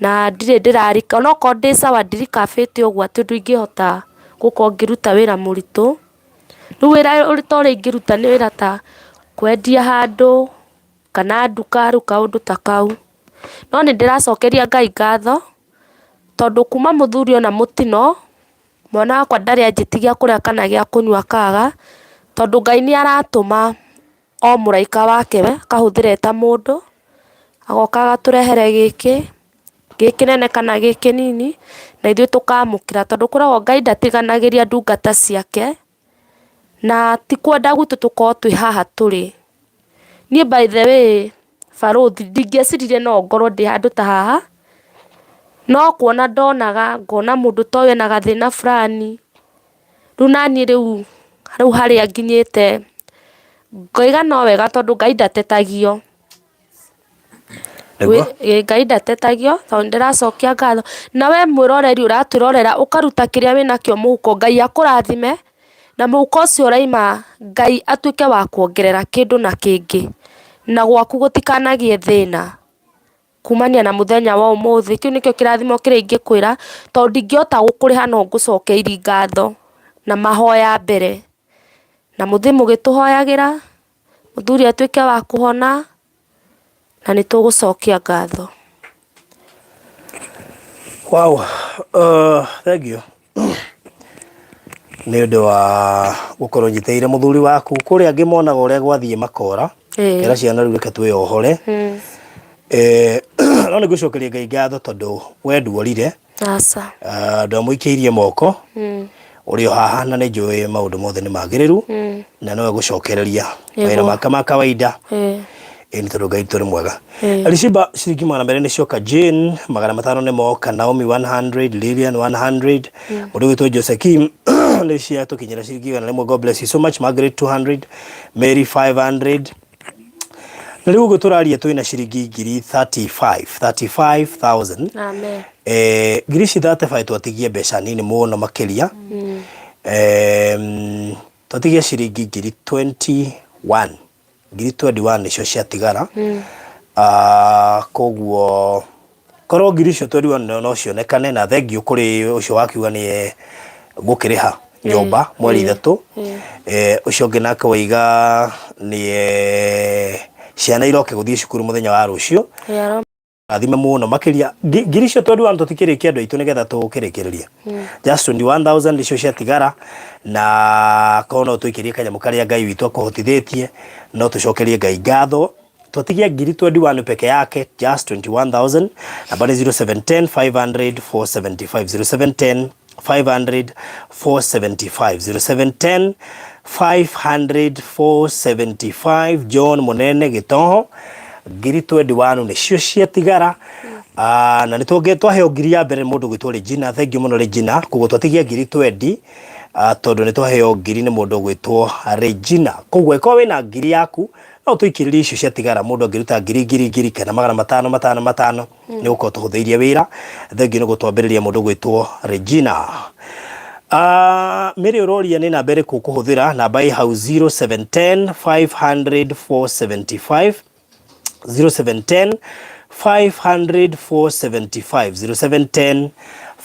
na ndirĩ ndĩrarika, onokorwo ndĩ sawa ndirikabĩte ũguo atĩ ndingĩhota gũkorwo ngĩruta wĩra mũritũ. Rĩu wĩra ũrĩa ingĩruta nĩ wĩra ta kwendia handũ kana nduka, rĩu kaũndũ ta kau. No nĩndĩracokeria Ngai ngatho tondũ kuma mũthuri ona mũtino mwana wakwa ndarĩ anjĩtigia kũrĩa kana gĩa kũnyua akaga, tondũ Ngai nĩaratũma o mũraika wake akahũthĩra ta mũndũ agoka agatũrehere gĩkĩ nene kana gĩkĩ nini na ithuĩ tũkamũkĩra, tondũ koragwo Ngai ndatiganagĩria ndungata ciake na ti kwenda gwitũ tũkorwo twĩ haha tũrĩ. Niĩ by the way barũthi ndingĩeciririe no ngorwo ndĩ handũ ta haha, no kuona ndonaga ngona mũndũ ta ũyũ ena gathĩna fulani, rĩu naniĩ rĩu harĩa nginyĩte ngoiga no wega tondũ Ngai ndatetagio. Ngai ndatetagio tondũ ndĩracokia ngatho. Na we mwĩroreri ũratwĩrorera ũkaruta kĩrĩa wĩnakĩo mũhuko, Ngai akũrathime na mũhuko ũcio ũraima Ngai atuĩke wa kuongerera kĩndũ na kĩngĩ na gwaku gũtikanagĩe thĩna kumania na mũthenya wa ũmũthĩ. Kĩu nĩkĩo kĩrathimo kĩrĩa ingĩkwĩra tondũ ndingĩhota gũkũrĩha no ngũcokeria ngatho na mahoya mbere, na mũthĩ mũgĩtũhoyagĩra mũthuri atuĩke wa kũhona na nĩtũgũcokia ngatho. Wow, thank you nĩ ũndũ wa gũkorwo nyitĩire mũthuri waku. Kũrĩa angĩ monaga ũrĩa gwathiĩ makora kera ciana rĩu reke twĩohore. No nĩngũcokeria Ngai ngatho tondũ we nduorire, andũ amũikĩirie moko ũrĩ o haha na nĩnjũĩ maũndũ mothe nĩ magĩrĩru na no gũcokereria wĩra make ma kawaida. Nĩ tondũ Ngai tũrĩ mwega. Alicia ciringi 200 nĩcioka, Jane 500 nĩ moka, Naomi 100, Lilian 100, mũndũ wĩtwo Josephine nĩ ciatũkinyĩra ciringi 100. God bless you so much. Margaret 200, Mary 500. Na rĩu gũtũraria twĩna ciringi ngiri 35,000. Amen. Ngiri 35 twatigie mbeca nini mũno makĩria. Twatigie ciringi ngiri 21. Ngiri 21 nĩcio ciatigara. Koguo korwo ngiri icio 21 no cionekane, na thengio kũrĩ ũcio wakiuga nĩ gũkĩrĩha nyũmba mweri 3. Ũcio ũngĩ nake waiga nĩ ciana iroke gũthiĩ cukuru mũthenya wa rũciũ. Athime mũno makĩria. Ngiri icio 21 tũtikĩrĩkia andũ aitũ nĩgetha tũkĩrĩkĩrĩria. Just 21,000 nĩcio ciatigara, na korwo no tũikĩrie kanyamũ karĩa Ngai witũ akũhotithĩtie no tũcokerie Ngai ngatho. Twatigia ngiri 21 peke yake, just 21,000. Namba nĩ 0710 500 475, 0710 500 475, 0710 500 475. John Munene Gĩtoho, ngiri 21 nĩcio ciatigara. Na nĩ twaheo ngiri ya mbere mũndũ gwĩtwo Regina. Thank you mũno Regina. Koguo twatigia ngiri 20 tondũ nĩ twaheo ngiri nĩ mũndũ gwĩtwo Regina. Koguo ĩkorwo wĩna ngiri yaku no tũikĩrĩrie icio ciatigara, mũndũ angĩruta ngiri kana 500 nĩ gũkorwo tũhũthĩirie wĩra. Thank you nĩ gũtwambĩrĩria mũndũ gwĩtwo Regina. Mĩrĩ ũroria nĩ namba ĩrĩkũ kũhũthĩra. Namba ĩ hau 0710 500 475, 0710 500 475, 0710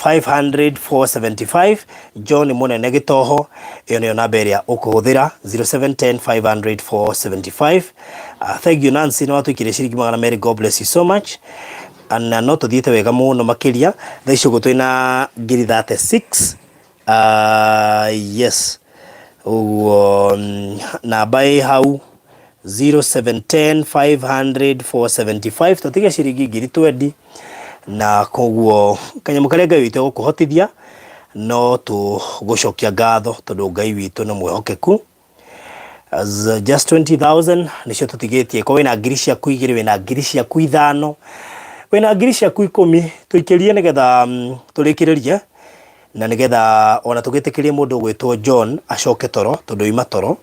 500 475. John Munene Gĩtoho, ĩyo nĩyo namba ĩrĩa ũkũhũthĩra, 0710 500 475. Thank you Nancy, no twĩkire ciringi 200. God bless you so much. Na no tũthiĩte wega mũno makĩria. Thaa icio twĩna ngiri 36. Yes. Ũguo namba ĩ hau 0710 500 475. Tũtiga ciringi ngiri 20. Na koguo kanyamũ karĩa Ngai witũ gũkũhotithia no tũgũcokia ngatho tondũ Ngai witũ nĩ mwĩhokeku. Just 20,000 nĩcio tũtigĩtie. Ko wĩna ngiri ciaku 2, wĩna ngiri ciaku 5, wĩna ngiri ciaku 10, tũikĩrie nĩgetha tũrĩkĩrĩrie na nĩgetha ona tũgĩtĩkĩrie mũndũ gwĩtwo John acoke toro tondũ ima toro.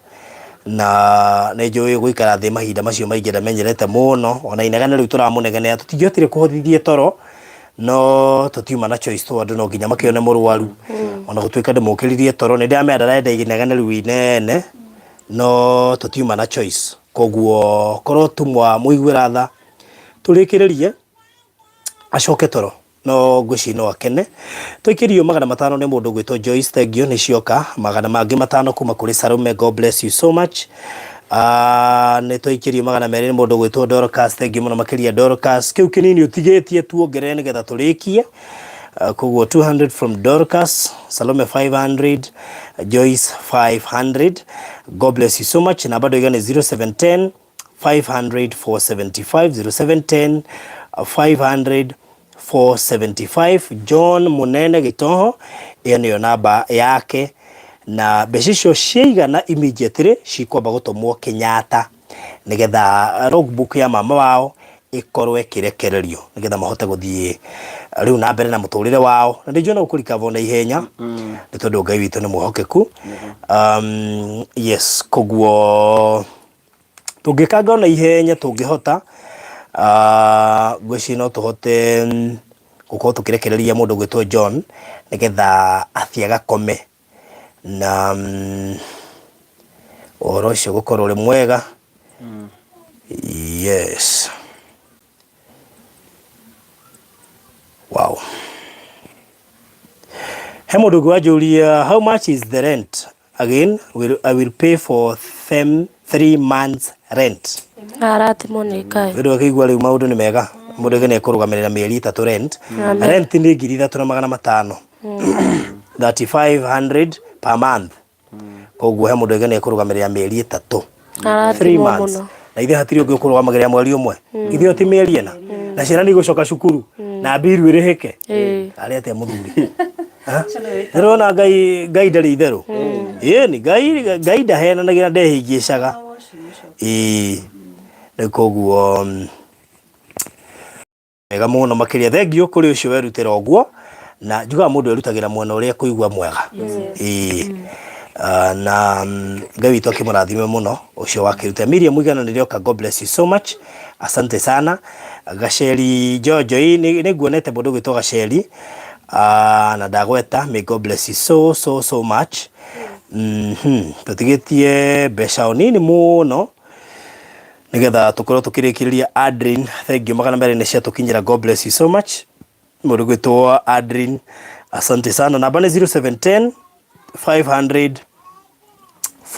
Na nĩnjũĩ gũikara thĩ mahinda macio maingĩ ndamenyerete mũno, ona inegana rĩu tũramũnegenera tũtingĩhotire kũhotithie toro no tutiuma na choice to andu no nginya makione mũrwaru ona gũtuĩka ndĩmũkĩririe toro nĩ ndĩamera ndĩrenda inegene inene no tutiuma na choice koguo korwo tumwa mũigwĩra tha tũrĩkĩrĩrie acoke toro no ngwĩci no akene tũikĩrio 500 nĩ mũndũ gwĩtwo Joyce thengio nĩ cioka 500 mangĩ 5 kuma kũrĩ Salome, God bless you so much. Nĩ tũikĩrio 200 nĩ mũndũ gwĩtwo Dorcas thengio mũno makĩria Dorcas kĩu kĩnini ũtigĩtie tuongerere nĩgetha tũrĩkie koguo 200 from Dorcas, Salome 500, Joyce 500. God bless you so much. Na bado igane 0710 500 475 0710 500 475. John Munene Gitoho iyo niyo namba yake na mbeca ciigana immediately cikwamba gũtũmwo Kenyatta nigetha logbook ya mama wao ikorwe kirekererio nigetha mahote guthie riu na mbere na muturire wao na ndijo na ukurikava na ihenya ni tondu Ngai witu ni muhokeku. Yes koguo tungikanga na ihenya tungihota gwĩci no tuhote gukorwo tukirekereria mundu gwitwo John nigetha athie agakome na ũhoro ũcio gũkorwo ũrĩ mwega. Yes. Wow. He mũndũ ũngĩ wanjũria how much is the rent again? I will pay for them 3 months rent. Arathimwo nĩ Ngai. Wĩndũ akĩigua rĩu maũndũ nĩ mega mũndũ ũngĩ nĩ ekũrũgamĩrĩra mĩeri 3 rent. Rent nĩ 3,500 3,500 per month. Koguo he mũndũ ũngĩ nĩ ekũrũgamĩrĩra mĩeri 3. 3 months. Na ithe hatirĩ ũngĩ ũkũrũgamagĩrĩra mweri ũmwe. Ithe ti mĩeri ĩna. Na ciana nĩ igũcoka cukuru. Na mbiru ĩrĩhĩke. Arĩ atĩa mũthuri? Ndĩrona Ngai ndarĩ itherũ. Ni Ngai ndahenanagira ndehingĩcaga. Nĩ koguo mega mũno makĩria thengio kũrĩ ũcio werutĩra ũguo na njugaga mũndũ erutagĩra mwena ũrĩa kũigua mwega. Na Ngai witũ akĩmũrathime mũno ũcio wakĩruta Miriam Mwigana nĩrĩoka. God bless you so much, asante sana. Gaceri Jojo nĩ nguonete mũndũ gwĩtwo Gaceri na ndagweta. May God bless you so much. Tũtigĩtie mbeca o nini mũno nigetha tukorwo tukirĩkĩrĩria. Adrin thengio 200 nĩ ciatũkinyĩra. God bless you so much mũndũ gwĩtwo Adrin, asante sana. Namba nĩ 0710 500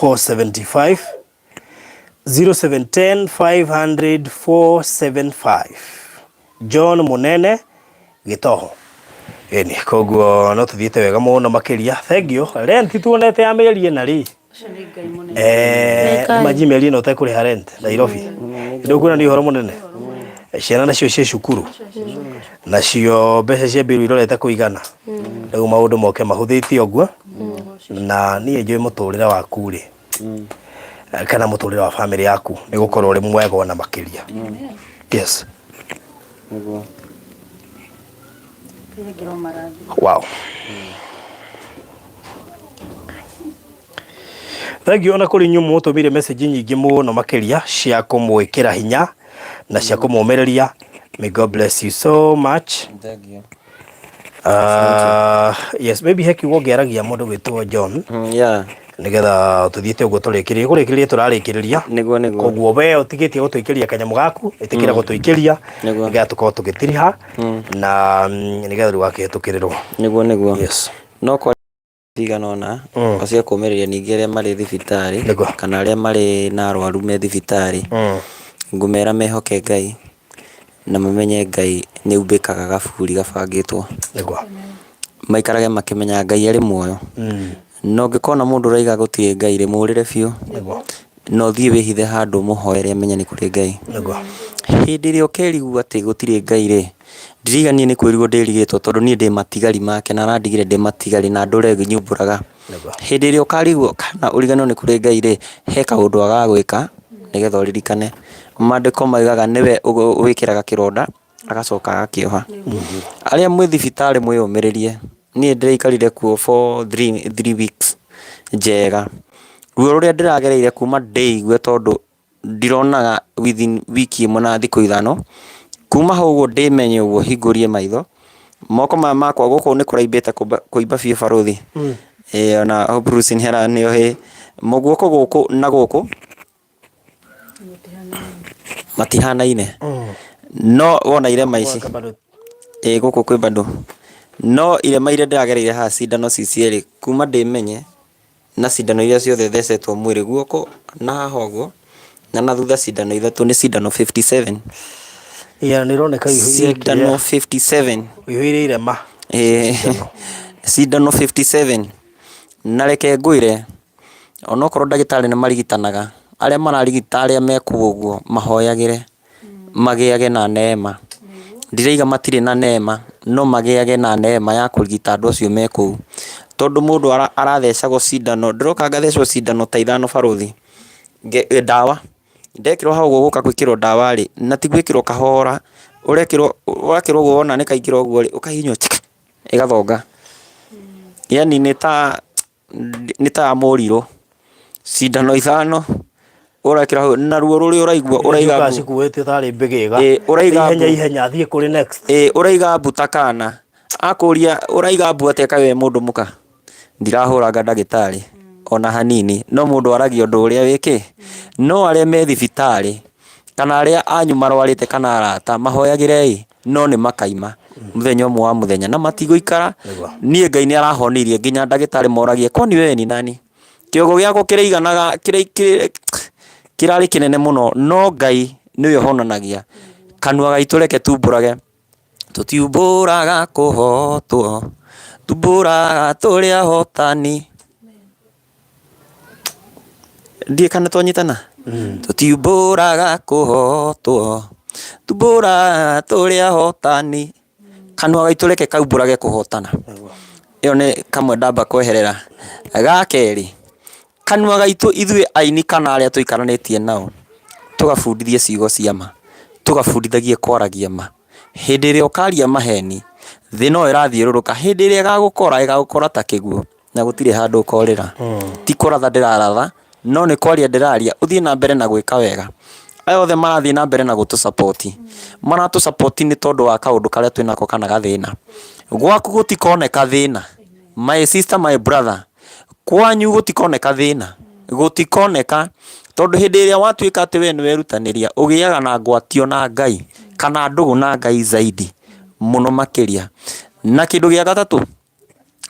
475 0710 500 475. John Munene Gitoho. Eni koguo no tuthiĩte wega mũno makĩria. Thengio rent tuonete ya mĩeri ĩna rĩ maji mĩeri ĩno ũtekũrĩha rent Nairobi ndũkuona nĩ ũhoro mũnene. Ciana nacio cia cukuru nacio mbeca cia mbiru irorete kũigana rĩu maũndũ moke mahũthĩtie ũguo na niĩ njũĩ mũtũrĩre waku rĩ kana mũtũrĩre wa family yaku nĩ gũkorwo ũrĩ mwega ona makĩria. Yes. Wow. Thank you ona kũrĩ nyumu ũtũmire message nyingĩ mũno makĩria cia kũmwĩkĩra hinya na cia kũmũmĩrĩria. May God bless you so much. Thank you. Yes, maybe heki wongearagia mũndũ gwĩtwo John. Yeah. Nigetha tuthiĩte ũguo tũrĩkĩrĩria tũrarĩkĩrĩria. Nĩguo. Koguo we ũtigĩtie gũtũikĩria kanyamũ gaku ĩtĩkĩra gũtũikĩria nigetha tũkorwo tũgĩtiriha na nigetha rĩu wakĩhetũkĩrĩrwo. Nĩguo. Yes. No kwa tigana ona acio kũmĩrĩria ningĩ arĩa marĩ thibitarĩ kana arĩa marĩ na arwaru me thibitarĩ ngũmera mehoke Ngai na mamenye Ngai nĩ umbĩkaga gaburi gabangĩtwo. Maikarage makĩmenya Ngai arĩ muoyo. No ngĩkona mũndũ ũraiga gũtirĩ Ngai rĩ mũrĩre biũ. No thiĩ wĩhithe handũ mũhoere amenye nĩ kũrĩ Ngai. Hĩndĩ ĩrĩa ũkerigwo atĩ gũtirĩ Ngai rĩ ndiriganie nĩ kwĩrigwo ndĩrigĩtwo tondũ niĩ ndĩ matigari make na arandigire ndĩ matigari na ndũre nyumbũraga. Hĩndĩ ĩrĩa ũkarigwo kana ũriganĩrwo nĩ kũrĩ Ngai rĩ he kaũndũ agagwĩka nĩgetha ũririkane. Maandĩko maugaga nĩwe wĩkĩraga kĩronda agacoka agakĩoha. Arĩa mwĩ thibitarĩ mwĩyũmĩrĩrie. Niĩ ndĩraikarire kuo for 3 weeks njega. Ruo rũrĩa ndĩragereire kuma ndĩigue tondũ ndironaga within wiki ĩmwe na thikũ ithano. Kuma hau ũguo ndĩmenye ũguo hingũrie maitho moko makwa guku ni kuraimbite kuimba biũ baruthi ona Bruce Nhera nĩ oĩ mũguoko gũkũ na gũkũ matihanaine no wona irema ici gũkũ kwĩ bado no irema iria ndĩragereire haha cindano cicierĩ kuma ndĩmenye na cindano iria ciothe thecetwo mwĩrĩ guoko na haha ũguo na thutha cindano ithatũ nĩ cindano 57 nĩroneka cindano 57 ihũire irema cindano 57 na reke ngwĩre onokorwo ndagĩtarĩ nĩ marigitanaga arĩa mararigita arĩa mekuo ũguo mahoyagĩre magĩage na neema ndiraiga matirĩ na neema no magĩage na neema ya kũrigita andũ acio mekũu tondũ mũndũ arathecagwo cindano ndĩroka ngathecwo cindano ta ithano baruthi ndawa ndekĩrwo hau ũguo gũka gwĩkĩrwo ndawa rĩ na ti gwĩkĩrwo kahora ũrekĩrwo ũguo wona nĩ kaingĩra ũguo rĩ ũkahihinywo ĩgathonga yani nĩ ta mũrirũ cindano ithano ũrekĩra hau na ruo rũrĩa ũraigua ũraiga cikuĩte tarĩ mbĩgĩga ũraiga ihenya thiĩ kũrĩ next ũraiga mbuta kana akũria ũraiga mbu atĩa kawe mũndũ mũka ndirahũranga ndagĩtarĩ ona hanini no mũndũ aragia ũndũ ũrĩa wĩkĩ no arĩa me thibitarĩ kana arĩa anyu marwarĩte kana arata mahoyagĩre no nĩ makaima mũthenya ũmwe wa mũthenya na matigũikara niĩ Ngai nĩ arahonirie nginya ndagĩtarĩ moragie kwani wewe ni nani kĩongo gĩako kĩraiganaga kĩrarĩ kĩnene mũno no Ngai nĩwe honanagia kanua gaitũ reke tumbũrage tũtiumbũraga kũhotwo tumbũraga tũrĩ ahotani ndiĩ kana twanyitana tũtiumbũraga kũhotwo tumbũraga tũrĩ ahotani kanua gaitũ reke kaumbũrage kũhotana ĩyo nĩ kamwe ndamba kweherera gakerĩ kanua gaitũ ithuĩ aini kana arĩa tũikaranĩtie nao tũgabundithie ciugo cia ma tũgabundithagie kwaragia ma hĩndĩ ĩrĩa ũkaria maheni thĩ no ĩrathiũrũrũka hĩndĩ ĩrĩa ĩgagũkora ta kĩguũ na gũtirĩ handũ ũkorĩra ti kũratha ndĩraratha no nĩ kwaria ndĩraria ũthiĩ na mbere na gwĩka wega aya othe marathiĩ na mbere na gũtũsapoti maratũsapoti nĩ tondũ wa kaũndũ karĩa twĩnako kana gathĩna gwaku gũtikoneka thĩna my sister my brother kwanyu gũtikoneka thĩna gũtikoneka tondũ hĩndĩ ĩrĩa watuĩka atĩ we nĩ werutanĩria ũgĩaga na ngwatio na Ngai kana ndũgũ na Ngai zaidi mũno makĩria na kĩndũ gĩa gatatũ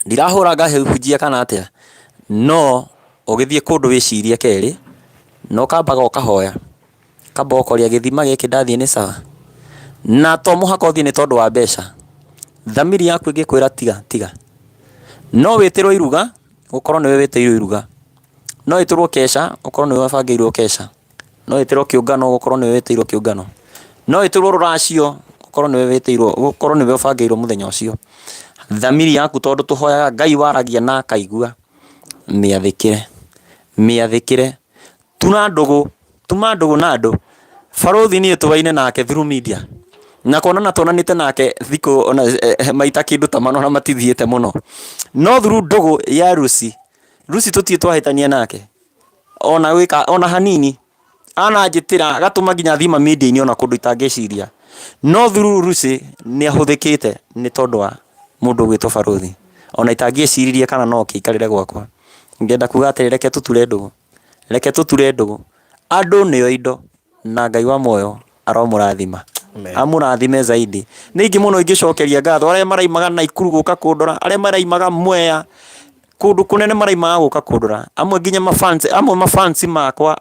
ndirahũra ngahunjia kana atĩa no ũgĩthiĩ kũndũ wĩcirie kerĩ no kambaga ũkahoya kamba ũkoria gĩthima gĩkĩ ndathiĩ nĩ sawa na to mũhaka ũthiĩ nĩ tondũ wa mbeca thamiri yaku ĩngĩkwĩra tiga no wĩtĩrwo iruga ũkorwo nĩwe wĩtĩirwo iruga no wĩtĩrwo keca ũkorwo nĩwe wabangĩirwo keca no wĩtĩrwo kĩũngano ũkorwo nĩwe wĩtĩirwo kĩũngano no wĩtĩrwo rũracio ũkorwo nĩwe ũbangĩirwo mũthenya ũcio thamiri yaku tondũ tũhoyaga Ngai waragia na akaigua mĩathĩkĩre tuma ndũgũ na andũ baruthi niĩ tũbaine nake through media na kuonana tuonanĩte nake thikũ maita kĩndũ ta mana na matithiĩte mũno no through ndũgũ ya Rusi tũtiĩ twahĩtania nake ona hanini ananjĩtĩra gatũma nginya thima media-inĩ ona kũndũ itangĩciria no through Rusi nĩ ahũthĩkĩte nĩ tondũ wa mũndũ gwĩtwo baruthi ona itangĩciririe kana no kĩikarĩre gwakwa ngenda kuga atĩ reke tũture ndũgũ andũ nĩo indo na Ngai wa muoyo aromũrathima amũrathime zaidi nĩ ingĩ mũno ingĩcokeria ngatho arĩa maraimaga Naikuru gũka kũndora arĩa maraimaga Mwea kũndũ kũnene maraimaga gũka kũndora amwe nginya mafansi makwa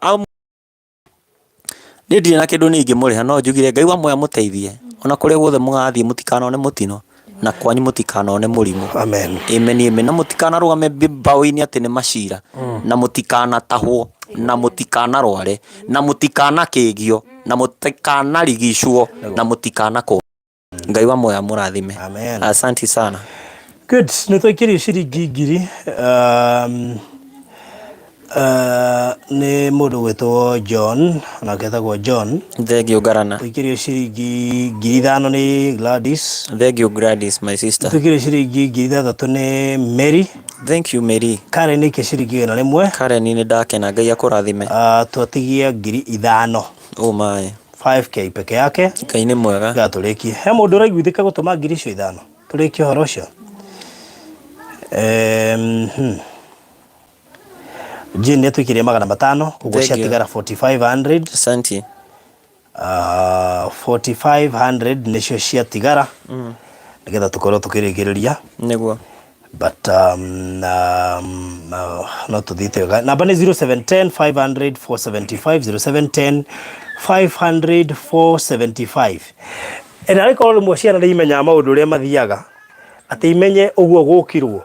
nĩ ndirĩ na kĩndũ nĩ ingĩmũrĩha no njugire Ngai wa muoyo amũteithie ona kũrĩa guothe mũgathiĩ mũtikanone mũtino na kwanyu mũtikanone mũrimũ amen na mũtikanarũgame mbaũ-inĩ atĩ nĩ macira na mũtikanatahwo na mũtikanarware na mũtikanakĩgio na mũtikanarigicwo na mũtikanakwo Ngai wa muoyo amũrathime asante sana good nĩ twaikirie ciringi ngiri nĩ mũndũ gwĩtwo John onake etagwo John thengiũ ngarana twaikirie ciringi ngiri 5 nĩ Gladys thengiũ Gladys my sister twaikirie ciringi ngiri 3 nĩ Mary thank you Mary Karen nĩ ciringi 1 Karen nĩ ndakena Ngai akũrathime twatigie ngiri 5 oh my 5k peke yake Ngai nĩ mwega gatũrĩkie he mũndũ ũraiguithĩka gũtũma ngiri icio 5 turikie horo ucio Jane nä twikä 500 koguo ciatigara 4500 Asante. 4500 nä cio ciatigara nä getha tå korwo tå kä rä ngä rä ria Niguo. but no tå thite namba nä 0710 500 475 0710 500 475 ena rä korwo rä mwe ciana nä imenyaga maå ndå å rä a mathiaga atä imenye å guo gå kirwo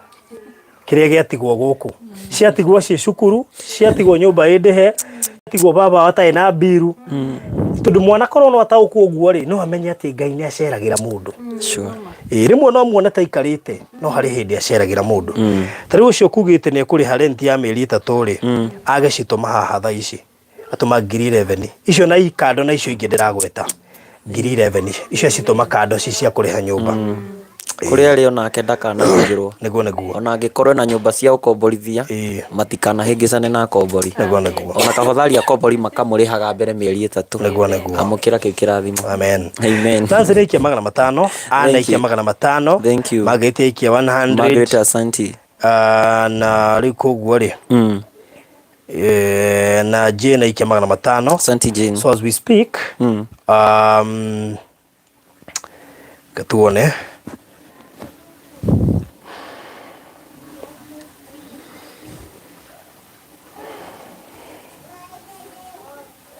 kä rä a gä atigwo gå kå ciatigwo ciä cukuru ciatigwo nyå mba ä ndä he ciatigwo baba atarä na mbiru tondå mwana korwo no ataå kwo å guo rä no amenye atä Ngai nä aceragä ra må ndå Sure. rä mwe no muone ta ikarä te no harä hä ndä aceragä ra må ndå ta rä u å cio kugä te nä ekå rä ha renti ya mä eri 3 rä agecitå ma haha tha ici atå ma 11,000 icio na ikando na icio ingä ndä ragweta 11,000 icio citå ma kando ci cia kå rä ha nyå mba Kuria ri onake ndakanahingirwo niguo ona angikorwo na nyumba cia ukomborithia matikanahingicane na akombori niguo ona tafadhali akombori makamurihaga mbere mieri 3 niguo amukira kiu kirathimo. amen Amen. Tanzania ikia 500 ana ikia 500 Thank you. Magete ikia Margaret 100 asante. na rä koguo rä na Jane ikia 500 Asante Jane. so as we speak katuone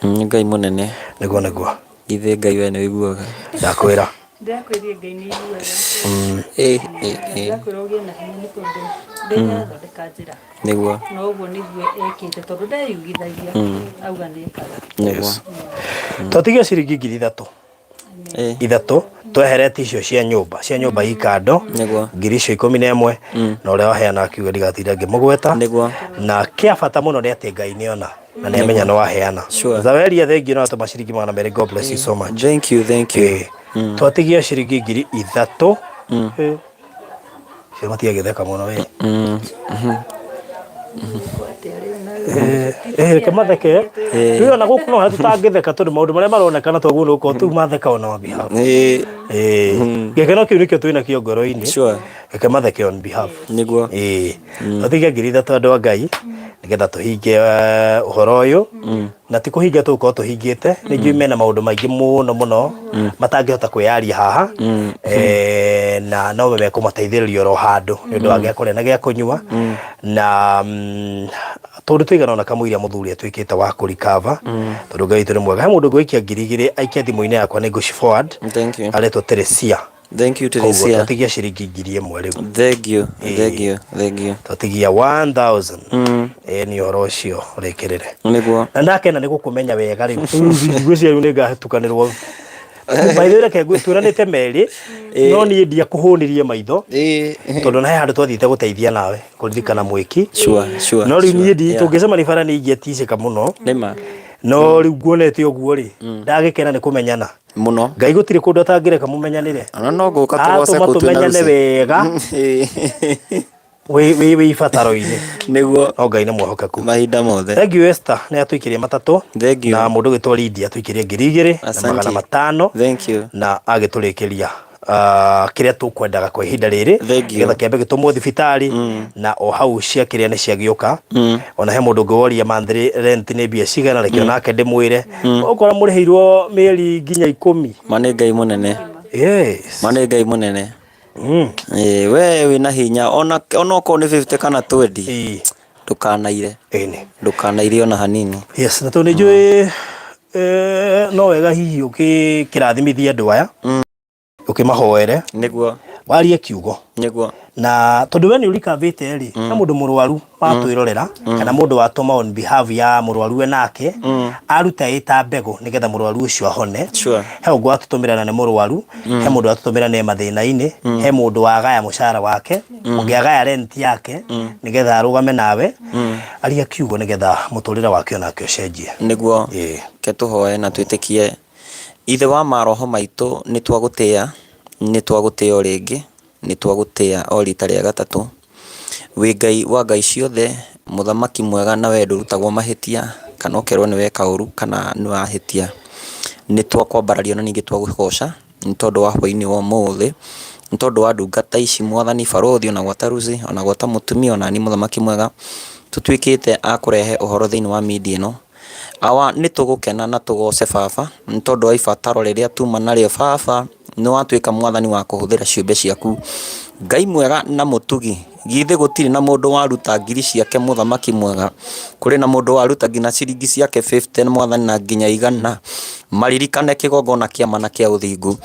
Ngai munene niguo ithe Ngai we nĩ wĩiguaga ndakwĩra Ndakwĩria Ngai nĩ aiguaga. Ndakwĩra ũgĩe na hinya nĩ tondũ ndĩrathondeka njĩra nĩguo na ũguo nĩguo ekĩte tondũ ndeyugithagia auga nĩ ekaga. nĩguo twatigia ciringi 3,000 ithatå tweherete icio cia nyåmba ikando nĩguo ngiri icio 11 na å rä a waheana akiuga ndigatinde ngä må gweta nĩguo na kä a bata må no nä atä Ngai nä ona na nä amenya nä waheana Sure. zaweria thengio no atå maciringi 200 God bless you so much thank you twatigia ciringi ngiri 3 cio matigagä theka må no wä ke matheke rä ona gå kå no harä tå tangä theka tondå maå ndå marä a maronekana twaguo nä gå korwo tå matheka ona on behalf gäkeno kä u nä kä o twä nakio ngoro-inä Sure. reke matheke on behalf nĩguo twatigia ngiri 3 andå a Ngai nä getha tå hinge å horo å yå na ti kå hinga tå korwo tå hingä te nä njå mena maå ndå maingä må no matangä hota kwä yaria haha na no mekå mateithä rä ria oro handå nä å ndå wa gä a kå rä a na gä a kå nyua na tondå tå igana ona kamå iria må thuri atuä kä te wa kå rikava tondå Ngai tå nä mwega he må ndå ngå ikia ngiri 2 aikia thimå-inä yakwa nä ngå forward thank you aretwo Teresia thank you koguo Teresia twatigia ciringi ngiri 1 rä u thank you twatigia 1000 nä å horo å cio rä kä rä re nĩguo na ndakena nä gå kå menya wega rä u cia rä u nä ngahätũkanä rwo maithå reke twä ranä te merä no niä ndia kå hå nä rie maitho tondå na he handå twathiä te gå teithia nawe kå ririkana mwä ki sure no rä u niä tå ngä cemani bara nä ingä ticä ka må no nĩma no rä u nguonete å guo rä ndagä kena nä kå menyana mũno Ngai gå tirä kå ndå atangä reka må menyanä re ona no ngũka tũgoce atå kũ twĩna menyane ruci wega wä ibataro-inä nĩguo no Ngai nä mwehokeku mahinda mothe thank you Esther nä atå ikä ria matatå Thank you. na må ndå gä two Lydia atå ikä ria ngiri 2 na Asante. 500 thank you na agä tå rä kä ria kä rä a tå kwendaga kwa ihinda rä rä Thank you. getha kä ambe gä tå må thibitarä na o hau cia kä rä a nä ciagä å ka ona he må ndå ngä woria monthly rent nä mbia cigana reke onake ndä mwä re okora må rä hä irwo mä eri nginya 10 ma nĩ Ngai mũnene yes ma nĩ Ngai mũnene we wĩna hinya ona okorwo nĩ 50 kana 20 ndũkanaire ndũkanaire ona hanini yes na tå nä njå no wega hihi å kä rathimithia andå aya å kä mahoere nĩguo warie kiugo nĩguo na tondå we nä å rikavĩte rĩ na må ndå må rwaru watwä rorera kana må ndå watåma on behalf ya må rwaru enake aruta ä ta mbegå nä getha må rwaru å cio ahone Sure. he å ngå watå tå mä rana nä må rwaru he må ndå watå tå mä rana nä mathä na-inä he må ndå wagaya må cara wake å ngä agaya rent yake nä getha arå game nawe aria kiugo nä getha må tå rä re wake onake å cenjie nĩguo ke tũhoe na twĩtĩkie ithe wa maroho maitũ nĩ twagũtĩĩa o rĩngĩ nĩ twagũtĩĩa o rita rĩa gatatũ wĩ Ngai wa ngai ciothe mũthamaki mwega na we ndũrutagwo mahĩtia kana ũkerwo nĩ weka ũru kana nĩ wahĩtia nĩ twakwambararia na ningĩ twagũgoca nĩ tondũ wa hwainĩ wa ũmũthĩ nĩ tondũ wa ndungata ici Mwathani Barothi ona gwata Lucy ona gwata mũtumia ona ni Mũthamaki Mwega tũtuĩkĩte a kũrehe ũhoro thĩinĩ wa media ĩno. Nĩ tũgũkena na tũgoce Baba nĩ tondũ wa ibataro rĩrĩa tuma narĩo Baba nĩ watuĩka Mwathani wa kũhũthĩra ciũmbe ciaku. Ngai mwega na mũtugi, githĩ gũtirĩ na mũndũ waruta ngiri ciake Mũthamaki Mwega, kũrĩ na mũndũ waruta nginya ciringi ciake 50 Mwathani na nginya 100. Maririkane kĩgongona kĩa mana kĩa ũthingu,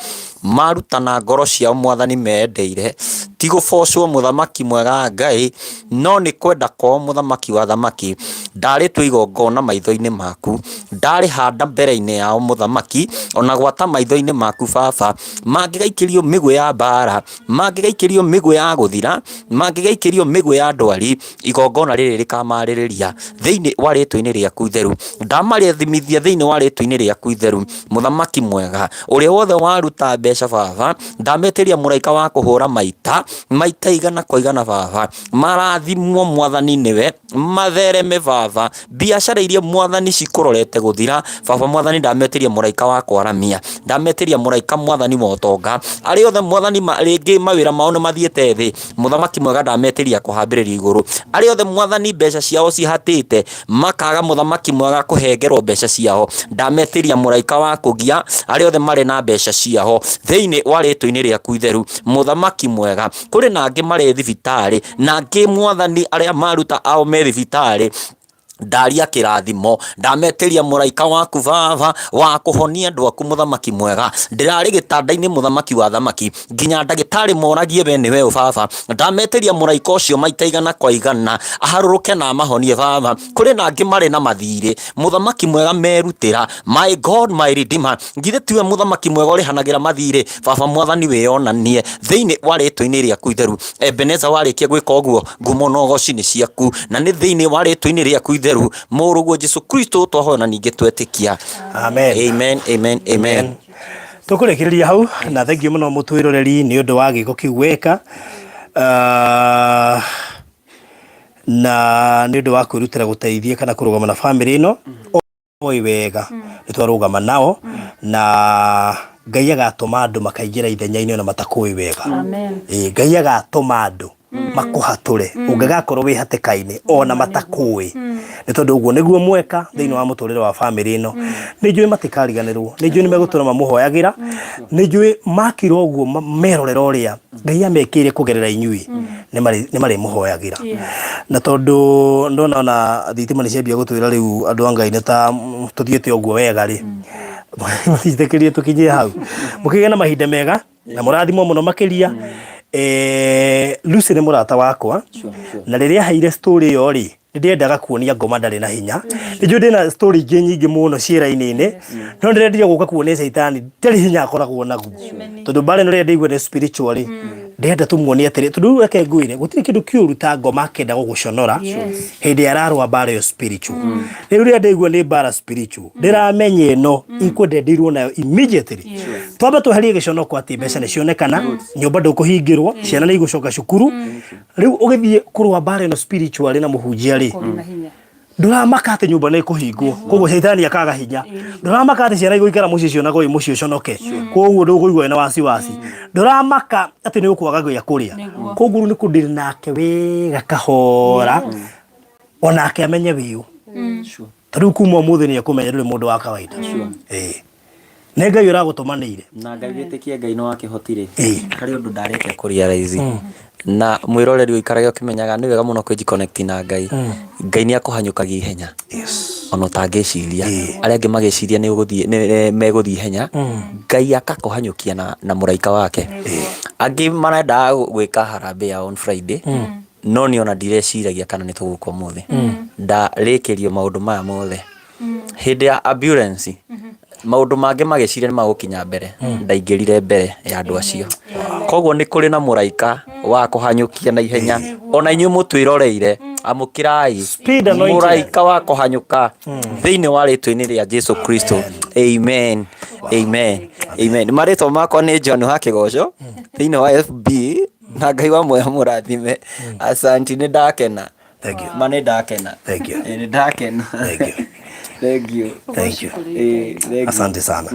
maruta na ngoro ciao Mwathani mendeire, ti gũbocwo Mũthamaki Mwega Ngai, no nĩ kwenda kwao Mũthamaki wa thamaki. Ndarĩtua igongona maitho-inĩ maku, ndarĩhanda mbere-inĩ yao Mũthamaki, ona gwata maitho-inĩ maku Baba, mangĩgaikĩrio mĩguĩ ya mbara, mangĩgaikĩrio mĩguĩ ya gũthira, mangĩgaikĩrio mĩguĩ ya ndwari, igongona rĩrĩ rĩkamarĩrĩria thĩinĩ wa rĩtwa-inĩ rĩaku itheru. Ndamarĩthimithia thĩinĩ wa rĩtwa-inĩ rĩaku itheru Mũthamaki Mwega, ũrĩa wothe waruta mbeca Baba, ndametĩria mũraika wa kũhũra maita 100 kwa 100 Baba, marathimwo Mwathani nĩwe, mathereme Baba, biacara iria Mwathani cikũrorete gũthira Baba Mwathani ndametĩria mũraika wa kwaramia, ndametĩria mũraika Mwathani wa ũtonga, arĩa othe Mwathani rĩngĩ mawĩra mao nĩ mathiĩte thĩ, Mũthamaki Mwega ndametĩria kũhambĩrĩria igũrũ, arĩa othe Mwathani mbeca ciao cihatĩte makaga Mũthamaki Mwega kũhengerwo mbeca ciao, ndametĩria mũraika wa kũgia arĩa othe marĩ na mbeca ciao thĩinĩ wa rĩtwa-inĩ rĩaku itheru Mũthamaki Mwega. Kũrĩ na angĩ marĩ thibitarĩ na angĩ Mwathani arĩa maruta ao me thibitarĩ, ndaria kĩrathimo, ndametĩria mũraika waku Baba wa kũhonia andũ aku Mũthamaki Mwega. Ndĩrarĩ gĩtanda-inĩ Mũthamaki wa thamaki, nginya ndagĩtarĩ moragie we nĩwe ũ Baba, ndametĩria mũraika ũcio maita 100 kwa 100 aharũrũke na amahonie Baba. Kũrĩ na angĩ marĩ na mathirĩ, Mũthamaki Mwega merutĩra, my God my Redeemer, ngithe tiwe Mũthamaki Mwega ũrĩhanagĩra mathirĩ Baba Mwathani wĩonanie thĩinĩ wa rĩtwa-inĩ rĩaku itheru. Ebeneza warĩkia gwĩka ũguo, ngumo na ũgoci nĩ ciaku, na nĩ thĩinĩ wa rĩtwa-inĩ rĩaku itheru mũrũguo Jesu Kristo twahoya na ningĩ twetĩkia. Amen. Amen. Amen. Amen. Tũkũrĩkĩrĩria hau na thengiũ mũno mũtwĩroreri nĩ ũndũ wa gĩko kĩu weka, na nĩ ũndũ wa kwĩrutĩra gũteithia kana kũrũgama na bamĩrĩ ĩno oi wega nĩ twarũgama nao na Ngai agatũma andũ makaingĩra ithenya-inĩ ona matakũĩ wega. Amen. Ngai agatũma andũ makũhatũre ũngĩgakorwo wĩ hatĩka-inĩ ona matakũĩ, nĩ tondũ ũguo nĩguo mweka thĩinĩ wa mũtũrĩre wa bamĩrĩ ĩno. Nĩ njũĩ matikariganĩrwo, nĩ njũĩ nĩ megũtũra mamũhoyagĩra, nĩ njũĩ makira ũguo merorera ũrĩa Ngai amekĩire kũgerera inyuĩ nĩ marĩmũhoyagĩra. Na tondũ ndona ona thitima nĩ ciambia gũtwĩra rĩu andũ a Ngai nĩ ta tũthiĩte ũguo wega rĩ, mũtithikĩrie tũkinyie hau, mũkĩgĩa na mahinda mega na mũrathimwo mũno makĩria. Lucy nĩ mũrata wakwa na rĩrĩa haire story ĩyo rĩ, ndĩendaga kuonia ngoma ndarĩ na hinya. Nĩnjũĩ ndĩna story ingĩ nyingĩ mũno ciĩra-inĩ, no ndĩrendire gũka kuonia Caitani ndarĩ hinya akoragwo naguo, tondũ mbara ĩno rĩrĩa ndĩigua nĩ spiritual, ndĩrenda tũmuonie atĩrĩ, tondũ reke ngwĩre gũtirĩ kĩndũ kĩũru ta ngoma akĩenda gũgũconora hĩndĩ ararũa mbara ĩyo spiritual. Rĩu rĩrĩa ndĩigua nĩ mbara spiritual, ndĩramenya ĩno ikwenda ndirwo nayo immediately. Twamba tweherie gĩconoko atĩ mbeca nĩ cionekana, nyũmba ndũkũhingĩrwo, ciana nĩ igũcoka cukuru. Rĩu ũgĩthiĩ kũrũa mbara ĩno spiritual na mũhunjia rĩ, ndũramaka atĩ nyũmba nĩ ĩkũhingwo, koguo Caitani akaga hinya. Ndũramaka atĩ ciana igũikara mũciĩ cio na gũi mũciĩ ũconoke, koguo ndũkũigua na wasiwasi. Ndũramaka atĩ nĩ ũkwaga gĩa kũrĩa, koguo nĩ kũndĩrĩ nake wega kahora onake amenye wĩũ. Tarĩu kuma ũmũthĩ nĩ ekũmenya ndũrĩ mũndũ wa kawaida. Nĩ Ngai ũragũtũmanĩire na Ngai wĩtĩkie Ngai no akĩhotire. Harĩ ũndũ ndarĩkia kũrealize na mwĩroreri ũikarage ũkĩmenyaga nĩ wega mũno kwĩjiconnect na Ngai. Ngai nĩ akũhanyũkagia ihenya ona ũtangĩciria, arĩa angĩ magĩciria nĩ megũthiĩ ihenya, Ngai akakũhanyũkia na mũraika wake. Angĩ marenda gwĩka harambee ya on Friday, no niĩ ona ndireciiragia kana nĩ tũgũka ũmũthĩ. Ndarĩkĩrio maũndũ maya mothe hĩndĩ ya ambulance, maũndũ mangĩ magĩciria nĩ magũkinya mbere, ndaingĩrire mbere ya andũ acio. Koguo nĩ kũrĩ na mũraika wa kũhanyũkia na ihenya, ona inyuĩ mũtwĩroreire amũkĩrai mũraika wa kũhanyũka thĩinĩ wa rĩtwa-inĩ rĩa Jesu Kristo. Amen. Amen. Amen. Marĩtwa makwa nĩ John wa Kĩgoco thĩinĩ wa FB, na Ngai wa muoyo mũrathime. Asanti, nĩ ndakena. Thank you. Ma nĩ ndakena. Thank you. Nĩ ndakena. Thank you. Thank you. Thank you. Thank you. Asante sana.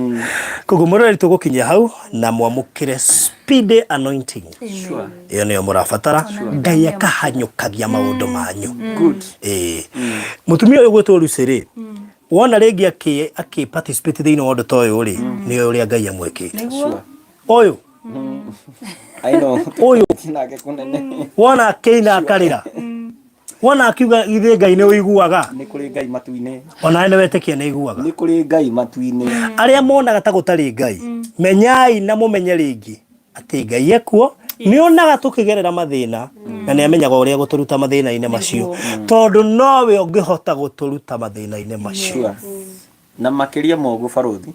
Koguo murori tugukinyia hau na mwamukire speed anointing. Sure. Iyo niyo murabatara. Ngai akahanyukagia maundu manyu. Good. Mutumia uyu gwitwo Lucere. Wona rĩngĩ aki participate thĩinĩ wa ũndũ ta ũyũ rĩ nĩ ũrĩa Ngai amwĩkĩte. Ũyũ I know. Ũyũ Nake kunene. wona akĩina akarĩra. Wona akiuga githĩ Ngai nĩ ũiguaga. Nĩ kũrĩ Ngai matu-inĩ. Ona nĩ wetĩkia nĩ iguaga. Nĩ kũrĩ Ngai matu-inĩ. Arĩa monaga ta gũtarĩ Ngai menyai na mũmenye rĩngĩ atĩ Ngai ekuo nĩ onaga tũkĩgerera mathĩna na nĩ amenyaga ũrĩa gũtũruta mathĩna-inĩ macio tondũ nowe ũngĩhota gũtũruta mathĩna-inĩ macio. Na makĩria moguo baruthi.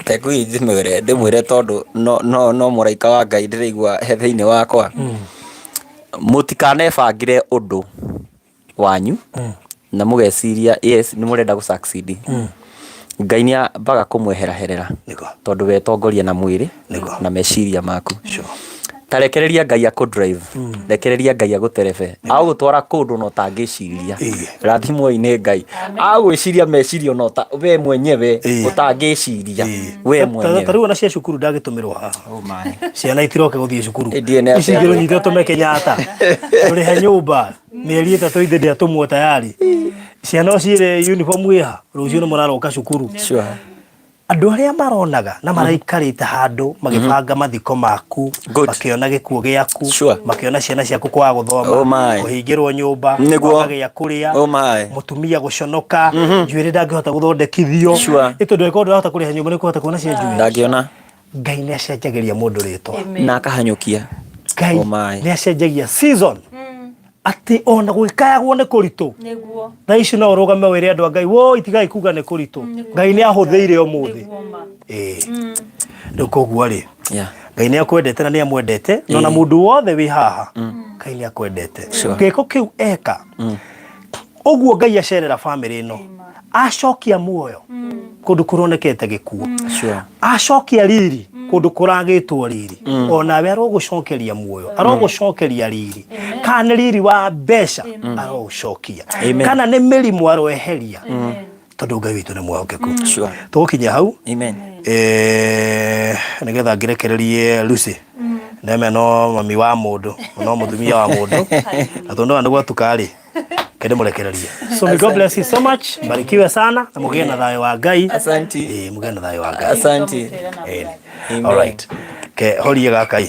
Tegui ndĩmwĩre tondũ no mũraika wa Ngai ndĩraigua thĩinĩ wakwa. Mũtikanebangĩre ũndũ wanyu na mũgeciria yes nĩ mũrenda gũ succeed. Ngai nĩ ambaga kũmweherera tondũ wetongoria na mwĩrĩ na meciria maku. Ta rekereria Ngai akũ-drive, rekereria Ngai agũterebe, agũtwara kũndũ no ũtangĩciria. Rathimwo-inĩ Ngai agwĩciria meciria no we mwenyewe ũtangĩciria we mwenyewe. Ta rĩu ona cia cukuru ndagĩtũmĩrwo haha. Ciana itiroke gũthiĩ cukuru. Icingĩrwo nyitwo tũme Kenyatta tũrĩhe nyũmba mĩeri 3 ithe ndĩatũmwo tayari. Ciana ciĩre uniform ĩha rũciũ nĩ mũraroka cukuru. Andũ arĩa maronaga na maraikarĩte handũ magĩbanga mathiko maku makĩona gĩkuũ gĩaku makĩona ciana ciaku kwaga gũthoma kũhingĩrwo nyũmba kwaga gĩa kũrĩa mũtumia gũconoka njuĩrĩ ndangĩhota gũthondekithio tondũ angĩkorwo ndũrahota kũrĩha nyũmba nĩ kũhota kuona cia njuĩrĩ ndangĩona. Ngai nĩ acenjagĩria mũndũ rĩtwa na akahanyũkia. Ngai nĩ acenjagia season ati ona gwĩkayagwo nĩ kũritũ thaa ici no ũrũgame wĩre andũ a Ngai wo itigai kuga nĩ kũritũ Ngai nĩ ahũthĩire ũmũthĩ. Rĩu koguo rĩ Ngai nĩ akwendete na nĩ amwendete no na mũndũ wothe wĩ haha Ngai nĩ akwendete. Gĩko kĩu eka ũguo Ngai acerera bamĩrĩ ĩno acokia muoyo kũndũ kũronekete gĩkuũ acokia riri kũndũ kũragĩtwo riri onawe arogũcokeria muoyo arogũcokeria riri kana riri wa mbeca arogũcokia kana nĩ mĩrimũ aroeheria tondũ Ngai witũ nĩ mwĩhokeku. Tũgũkinya hau nĩgetha ngĩrekererie Lucy neme no mami wa mũndũ no mũtumia wa mũndũ na tondũ andũ gwatuka-rĩ kende mũrekererie. So may God bless you so much. Barikiwe sana na mugĩe na thayũ wa Ngai. Asante. Mugĩe na thayũ wa Ngai. Asante. All right. Ke horie gakai.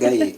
Ngai